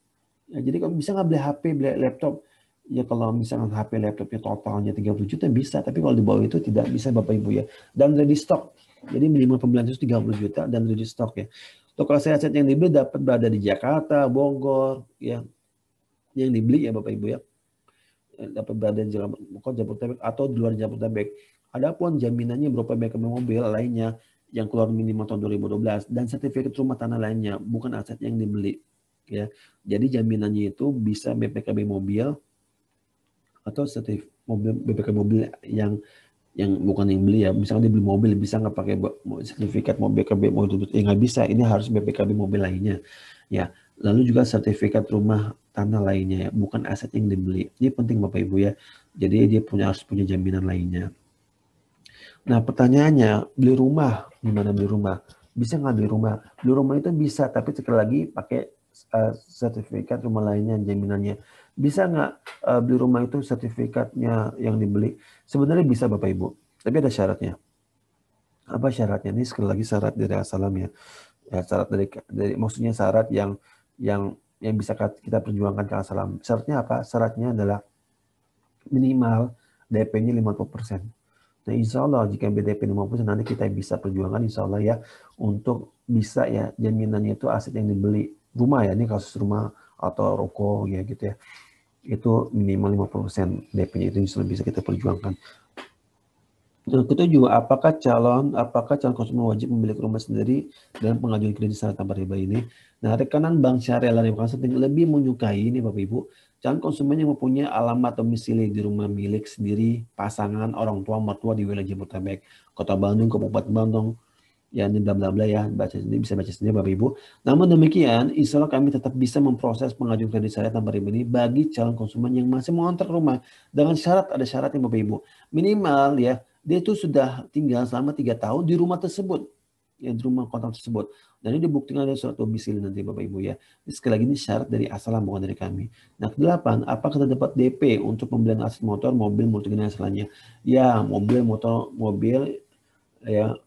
Ya, jadi kalau bisa nggak beli HP, beli laptop, ya kalau misalnya HP laptopnya totalnya 30 juta bisa, tapi kalau di bawah itu tidak bisa Bapak Ibu ya. Dan ready stock. Jadi minimal pembelian itu 30 juta dan ready stock ya. Toko aset yang dibeli dapat berada di Jakarta, Bogor, ya. Yang dibeli ya Bapak Ibu ya. Dapat berada di Jabodetabek atau di luar Jabodetabek. Adapun jaminannya berupa BKB mobil lainnya yang keluar minimal tahun 2012 dan sertifikat rumah tanah lainnya, bukan aset yang dibeli. Ya, jadi jaminannya itu bisa BPKB mobil atau BPKB mobil yang bukan yang beli ya. Misalnya dia beli mobil bisa nggak pakai sertifikat BPKB mobil, nggak bisa. Ini harus BPKB mobil lainnya. Ya, lalu juga sertifikat rumah tanah lainnya ya, bukan aset yang dibeli. Ini penting Bapak Ibu ya. Jadi dia harus punya jaminan lainnya. Nah, pertanyaannya, beli rumah, gimana beli rumah? Bisa nggak beli rumah? Beli rumah itu bisa, tapi sekali lagi pakai sertifikat rumah lainnya, jaminannya. Bisa nggak beli rumah itu sertifikatnya yang dibeli? Sebenarnya bisa Bapak Ibu, tapi ada syaratnya. Apa syaratnya? Ini sekali lagi syarat dari Assalam ya. Ya, syarat dari maksudnya syarat yang bisa kita perjuangkan ke Assalam. Syaratnya apa? Syaratnya adalah minimal DP-nya 50%. Nah, insya Allah jika BDP 50% nanti kita bisa perjuangkan insya Allah ya untuk bisa ya jaminannya itu aset yang dibeli rumah ya, ini kasus rumah atau ruko ya gitu ya, itu minimal 50% DP-nya itu bisa kita perjuangkan. Yang ketujuh, apakah calon konsumen wajib memiliki rumah sendiri dalam pengajuan kredit secara tanpa riba ini? Nah, rekanan bank syariah dan konsulting lebih menyukai ini Bapak Ibu, calon konsumen yang mempunyai alamat domisili di rumah milik sendiri, pasangan, orang tua, mertua di wilayah Jabodetabek, Kota Bandung, Kabupaten Bandung, ya ini bla bla bla ya, baca sendiri, bisa baca sendiri Bapak Ibu. Namun demikian, insya Allah kami tetap bisa memproses pengajuan kredit syariah tanpa riba ini bagi calon konsumen yang masih mengontrak rumah dengan syarat, ada syaratnya Bapak Ibu. Minimal ya, dia itu sudah tinggal selama 3 tahun di rumah tersebut, ya di rumah kontrak tersebut. Dan ini dibuktikan oleh surat domisili nanti Bapak Ibu ya. Ini sekali lagi ini syarat dari Assalam bukan dari kami. Nah, kedelapan, apakah terdapat DP untuk pembelian aset motor, mobil, multigenerasi lainnya? Ya, mobil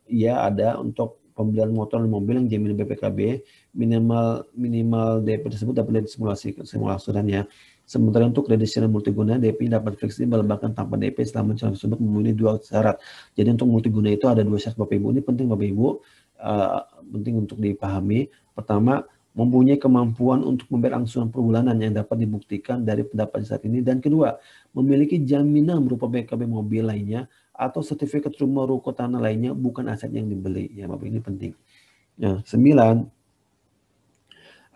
ya ada untuk pembelian motor dan mobil yang jaminan BPKB, minimal DP tersebut dapat simulasinya. Sementara untuk kredit secara multiguna, DP dapat fleksibel bahkan tanpa DP selama calon tersebut memenuhi 2 syarat. Jadi untuk multiguna itu ada 2 syarat Bapak Ibu. Ini penting Bapak Ibu, penting untuk dipahami. Pertama, mempunyai kemampuan untuk membayar angsuran per bulanan yang dapat dibuktikan dari pendapat saat ini. Dan kedua, memiliki jaminan berupa BPKB mobil lainnya atau sertifikat rumah, ruko, tanah lainnya bukan aset yang dibeli. Ya Bapak, ini penting. Nah, 9.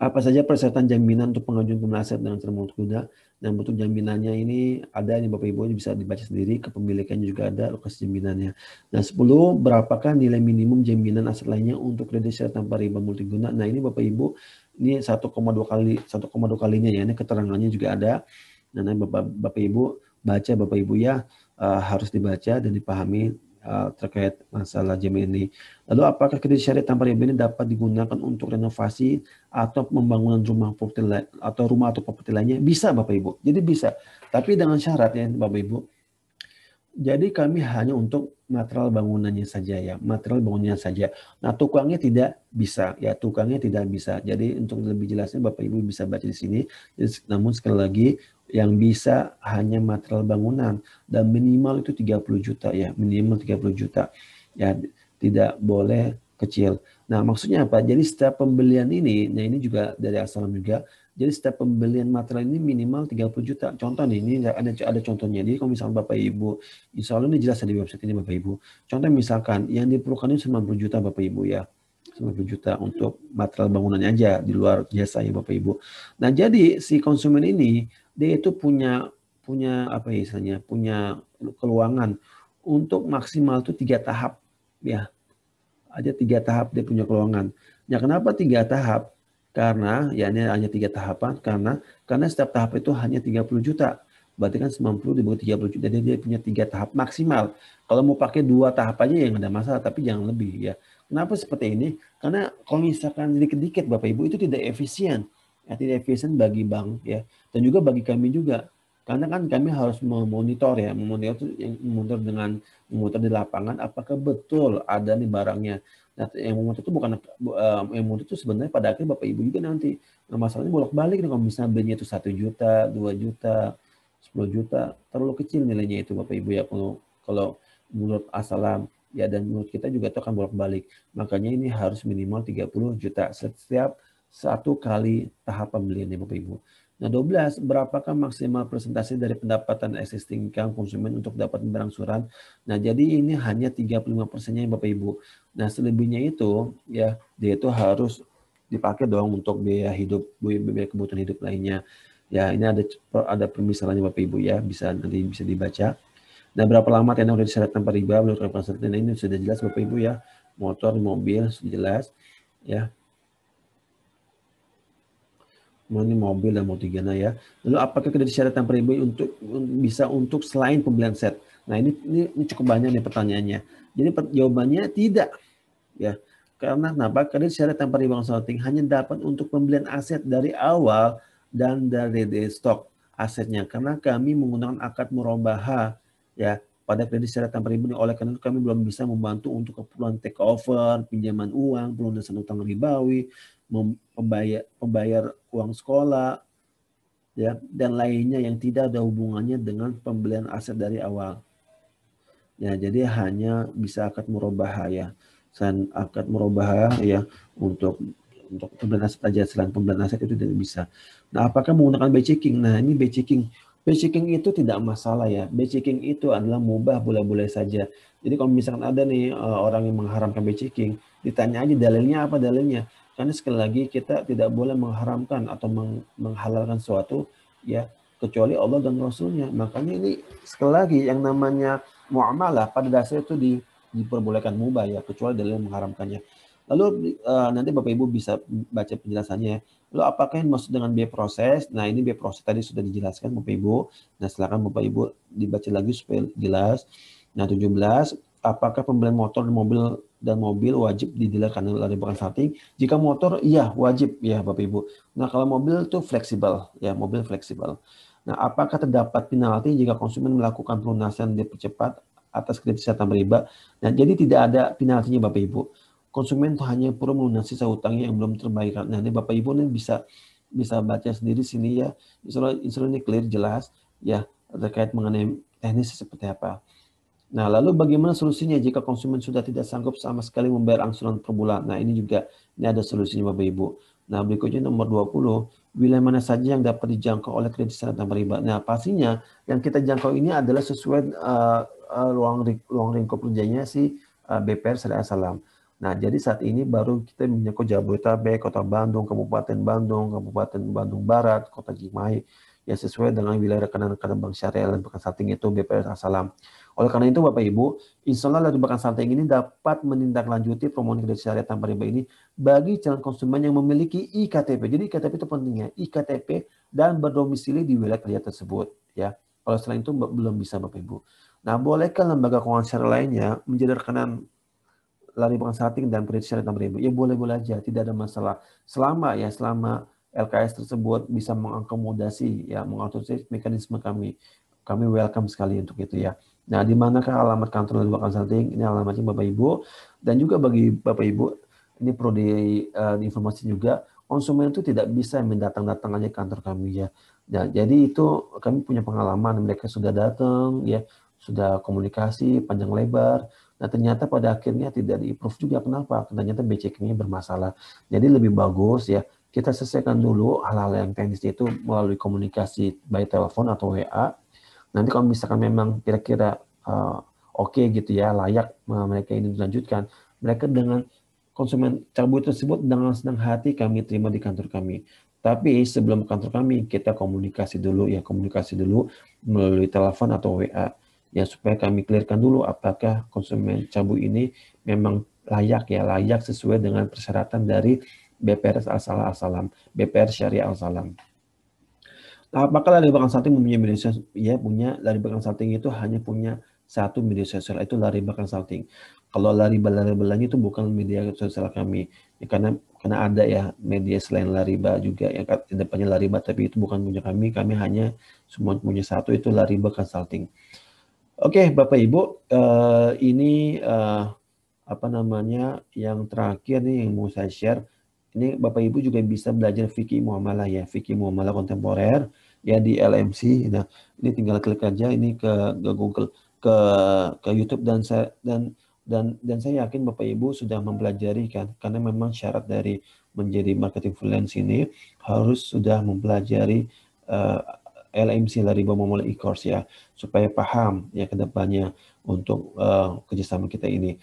Apa saja persyaratan jaminan untuk pengajuan pembelian aset dengan cara multiguna? Dan bentuk jaminannya ini ada nih Bapak Ibu, ini bisa dibaca sendiri, kepemilikannya juga ada, lokasi jaminannya. Nah, 10, berapakah nilai minimum jaminan aset lainnya untuk kredit secara tanpa riba multiguna? Nah, ini Bapak Ibu, ini 1,2 kalinya ya, ini keterangannya juga ada. Nah, Bapak Ibu baca Bapak Ibu ya, harus dibaca dan dipahami terkait masalah jaminan ini. Lalu apakah kredit syariah tanpa riba ini dapat digunakan untuk renovasi atau pembangunan rumah atau properti lainnya? Bisa Bapak Ibu. Jadi bisa. Tapi dengan syarat ya Bapak Ibu. Jadi kami hanya untuk material bangunannya saja ya, material bangunannya saja. Nah, tukangnya tidak bisa ya, tukangnya tidak bisa. Jadi untuk lebih jelasnya Bapak Ibu bisa baca di sini. Namun sekali lagi yang bisa hanya material bangunan dan minimal itu 30 juta ya, minimal 30 juta. Ya, tidak boleh kecil. Nah, maksudnya apa? Jadi setiap pembelian ini, nah ini juga dari Assalam juga. Jadi setiap pembelian material ini minimal 30 juta. Contoh nih, ini ada contohnya. Jadi kalau misalnya Bapak Ibu, insya Allah ini jelas di website ini Bapak Ibu. Contoh misalkan yang diperlukan ini 90 juta Bapak Ibu ya. 90 juta untuk material bangunannya aja di luar jasa ya Bapak Ibu. Nah, jadi si konsumen ini dia itu punya apa ya istilahnya, punya keluangan untuk maksimal itu 3 tahap ya. Ada 3 tahap dia punya keluangan. Ya kenapa 3 tahap? Karena ya ini hanya 3 tahapan karena setiap tahap itu hanya 30 juta. Berarti kan 90 dibagi 30 juta. Jadi dia punya 3 tahap maksimal. Kalau mau pakai 2 tahap aja ya nggak ada masalah, tapi jangan lebih ya. Kenapa seperti ini? Karena kalau misalkan dikit-dikit Bapak Ibu itu tidak efisien. Ya, tidak efisien bagi bank ya, dan juga bagi kami juga. Karena kan kami harus memonitor ya, memonitor di lapangan apakah betul ada nih barangnya. Nah, yang memonitor itu bukan yang memonitor itu sebenarnya pada akhirnya Bapak Ibu juga nanti. Nah, masalahnya bolak-balik nih kalau misalnya belinya itu 1 juta, 2 juta, 10 juta, terlalu kecil nilainya itu Bapak Ibu ya kalau menurut Assalam ya, dan menurut kita juga itu akan bolak-balik. Makanya ini harus minimal 30 juta setiap 1 kali tahap pembelian ya Bapak Ibu. Nah, 12, berapakah maksimal persentase dari pendapatan existing income konsumen untuk dapat berangsuran? Nah, jadi ini hanya 35%-nya Bapak Ibu. Nah, selebihnya itu ya dia itu harus dipakai dong untuk biaya hidup, biaya kebutuhan hidup lainnya. Ya, ini ada permisalannya Bapak Ibu ya, nanti bisa dibaca. Nah, berapa lama tenor kredit syarat tanpa riba menurut konsultan ini sudah jelas Bapak Ibu ya. Motor, mobil sudah jelas ya. Ini mobil dan multigana ya. Lalu apakah kredit syarat tanpa riba bisa untuk selain pembelian set? Nah, ini cukup banyak nih pertanyaannya. Jadi jawabannya tidak ya. Karena kenapa? Kredit syarat tanpa riba consulting hanya dapat untuk pembelian aset dari awal dan dari stok. asetnya karena kami menggunakan akad murabaha ya pada kredit secara tanpa riba ini. Oleh karena itu kami belum bisa membantu untuk keperluan take over, pinjaman uang, pelunasan utang ribawi, pembayar uang sekolah ya dan lainnya yang tidak ada hubungannya dengan pembelian aset dari awal. Ya, jadi hanya bisa akad murabaha ya. Dan akad murabaha ya untuk pembelian aset aja, selain pembelian aset itu tidak bisa. Nah, apakah menggunakan buy checking? Nah, ini buy checking. Buy checking itu tidak masalah ya. Buy checking itu adalah mubah, boleh-boleh saja. Jadi kalau misalkan ada nih orang yang mengharamkan buy checking, ditanya aja dalilnya apa dalilnya. Karena sekali lagi kita tidak boleh mengharamkan atau menghalalkan sesuatu ya kecuali Allah dan Rasulnya. Makanya ini sekali lagi yang namanya muamalah pada dasarnya itu diperbolehkan mubah ya kecuali dalil yang mengharamkannya. Lalu nanti Bapak Ibu bisa baca penjelasannya. Lalu apakah yang dimaksud dengan biaya proses? Nah, ini biaya proses tadi sudah dijelaskan Bapak Ibu. Nah, silakan Bapak Ibu dibaca lagi supaya jelas. Nah, 17, apakah pembelian motor dan mobil wajib didealer karena lari bukan salting? Jika motor iya wajib ya Bapak Ibu. Nah, kalau mobil itu fleksibel ya, mobil fleksibel. Nah, apakah terdapat penalti jika konsumen melakukan pelunasan dipercepat atas kredit secara tanpa riba? Nah, jadi tidak ada penaltinya Bapak Ibu. Konsumen hanya perlu melunasi sisa utangnya yang belum terbayarkan. Nah, ini Bapak Ibu ini bisa baca sendiri sini ya. Insya ini clear jelas ya terkait mengenai teknis seperti apa. Nah, lalu bagaimana solusinya jika konsumen sudah tidak sanggup sama sekali membayar angsuran per bulan? Nah, ini ada solusinya Bapak Ibu. Nah, berikutnya nomor 20, wilayah mana saja yang dapat dijangkau oleh kredit secara tanpa riba? Nah, pastinya yang kita jangkau ini adalah sesuai ruang lingkup kerjanya si BPR Syariah Salam. Nah, jadi saat ini baru kita menyangkut Jabodetabek, Kota Bandung, Kabupaten Bandung Barat, Kota Cimahi, yang sesuai dengan wilayah rekanan-rekanan Bank Syariah dan Consulting itu BPR Salam. Oleh karena itu Bapak Ibu, insya Allah lari bahkan salting ini dapat menindaklanjuti permohonan kredit syariah tanpa riba ini bagi calon konsumen yang memiliki IKTP. Jadi IKTP itu pentingnya, IKTP dan berdomisili di wilayah kerja tersebut. Ya, kalau selain itu belum bisa Bapak Ibu. Nah, bolehkah lembaga keuangan syariah lainnya menjadi rekanan lari bahkan salting dan kredit syariah tanpa riba? Ya boleh-boleh aja, tidak ada masalah. Selama LKS tersebut bisa mengakomodasi mekanisme kami. Kami welcome sekali untuk itu ya. Nah, di manakah alamat kantor Lembaga Consulting? Ini alamatnya Bapak Ibu. Dan juga bagi Bapak Ibu, ini perlu diinformasi juga, konsumen itu tidak bisa mendatang-datang aja kantor kami ya. Nah, jadi itu kami punya pengalaman, mereka sudah datang ya, sudah komunikasi panjang lebar. Nah, ternyata pada akhirnya tidak di-approve juga. Kenapa? Ternyata BCK-nya bermasalah. Jadi lebih bagus ya, kita selesaikan dulu hal-hal yang teknis itu melalui komunikasi by telepon atau WA. Nanti kalau misalkan memang kira-kira oke gitu ya, layak mereka ini dilanjutkan, mereka dengan konsumen cabut tersebut dengan senang hati kami terima di kantor kami. Tapi sebelum kantor kami, kita komunikasi dulu melalui telepon atau WA. Ya, supaya kami clearkan dulu apakah konsumen cabut ini memang layak sesuai dengan persyaratan dari BPR Al-Salam, BPR Syariah Al-Salam. Nah, apakah lari belakang salting mempunyai media sosial? Ya, punya. Lari belakang salting itu hanya punya satu media sosial, itu lari belakang salting. Kalau lari lainnya itu bukan media sosial kami. Ya, karena ada ya media selain Lariba juga yang depannya Lariba, tapi itu bukan punya kami. Kami hanya semua punya satu, itu Lariba Consulting. Oke, Bapak Ibu, ini yang terakhir nih yang mau saya share. Ini Bapak Ibu juga bisa belajar fikih muamalah ya, fikih muamalah kontemporer ya di LMC. Nah, ini tinggal klik aja ini ke Google, ke YouTube, dan saya yakin Bapak Ibu sudah mempelajari kan, karena memang syarat dari menjadi marketing freelance ini harus sudah mempelajari LMC Lariba Muamalah e-course ya, supaya paham ya ke depannya untuk kerjasama kita ini.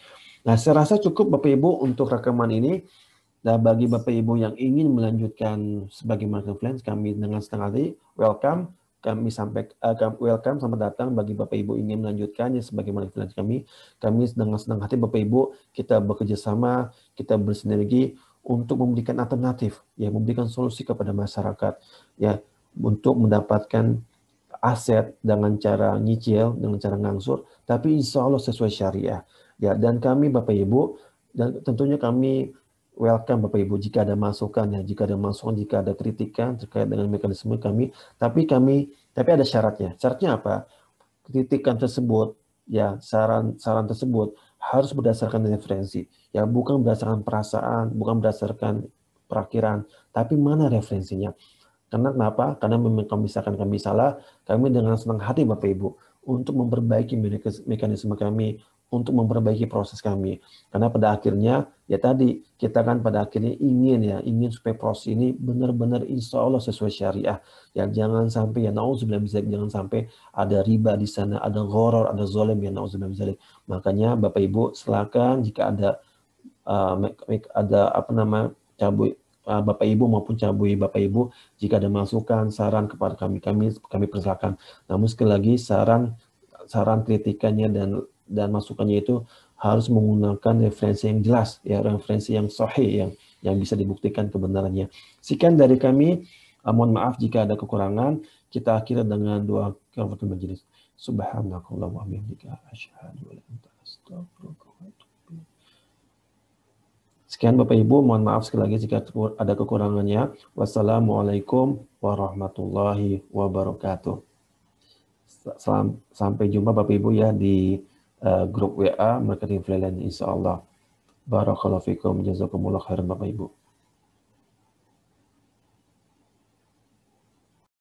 Nah, saya rasa cukup Bapak Ibu untuk rekaman ini. Nah, bagi Bapak Ibu yang ingin melanjutkan sebagai marketing freelance, kami dengan senang hati welcome. Welcome, selamat datang bagi Bapak Ibu ingin melanjutkannya sebagai marketing freelance kami. Kami dengan senang hati Bapak Ibu kita bekerja sama, kita bersinergi untuk memberikan alternatif, ya, memberikan solusi kepada masyarakat, ya, untuk mendapatkan aset dengan cara nyicil, dengan cara ngangsur, tapi insya Allah sesuai syariah. Ya, dan kami Bapak Ibu, dan tentunya kami welcome Bapak Ibu jika ada masukan ya, jika ada kritikan terkait dengan mekanisme kami, tapi kami Tapi ada syaratnya. Syaratnya apa? Kritikan tersebut, ya saran tersebut harus berdasarkan referensi, ya bukan berdasarkan perasaan, bukan berdasarkan perakiran, tapi mana referensinya. Karena kenapa? Karena memang kalau misalkan kami salah, kami dengan senang hati Bapak Ibu untuk memperbaiki mekanisme kami, untuk memperbaiki proses kami. Karena pada akhirnya, ya tadi, kita kan pada akhirnya ingin supaya proses ini benar-benar insya Allah sesuai syariah. Ya jangan sampai, ya na'udzubillah jangan sampai ada riba di sana, ada gharar, ada zalim, ya na'udzubillah. Makanya Bapak Ibu silakan jika ada apa nama cabui Bapak Ibu maupun cabui Bapak Ibu, jika ada masukan saran kepada kami persilakan. Namun sekali lagi saran kritikannya dan masukannya itu harus menggunakan referensi yang jelas, ya referensi yang sahih, yang bisa dibuktikan kebenarannya. Sekian dari kami. Mohon maaf jika ada kekurangan. Kita akhiri dengan doa kafaratul majelis. Subhanakallahumma wa bihamdika asyhadu an la ilaha illa anta astaghfiruka wa atubu ilaik. Sekian Bapak Ibu, mohon maaf sekali lagi jika ada kekurangannya. Wassalamualaikum warahmatullahi wabarakatuh. Sampai jumpa Bapak Ibu ya di grup WA Marketing Freelance insya Allah. Barakallahu fikum, jazakumullah khairan Bapak Ibu.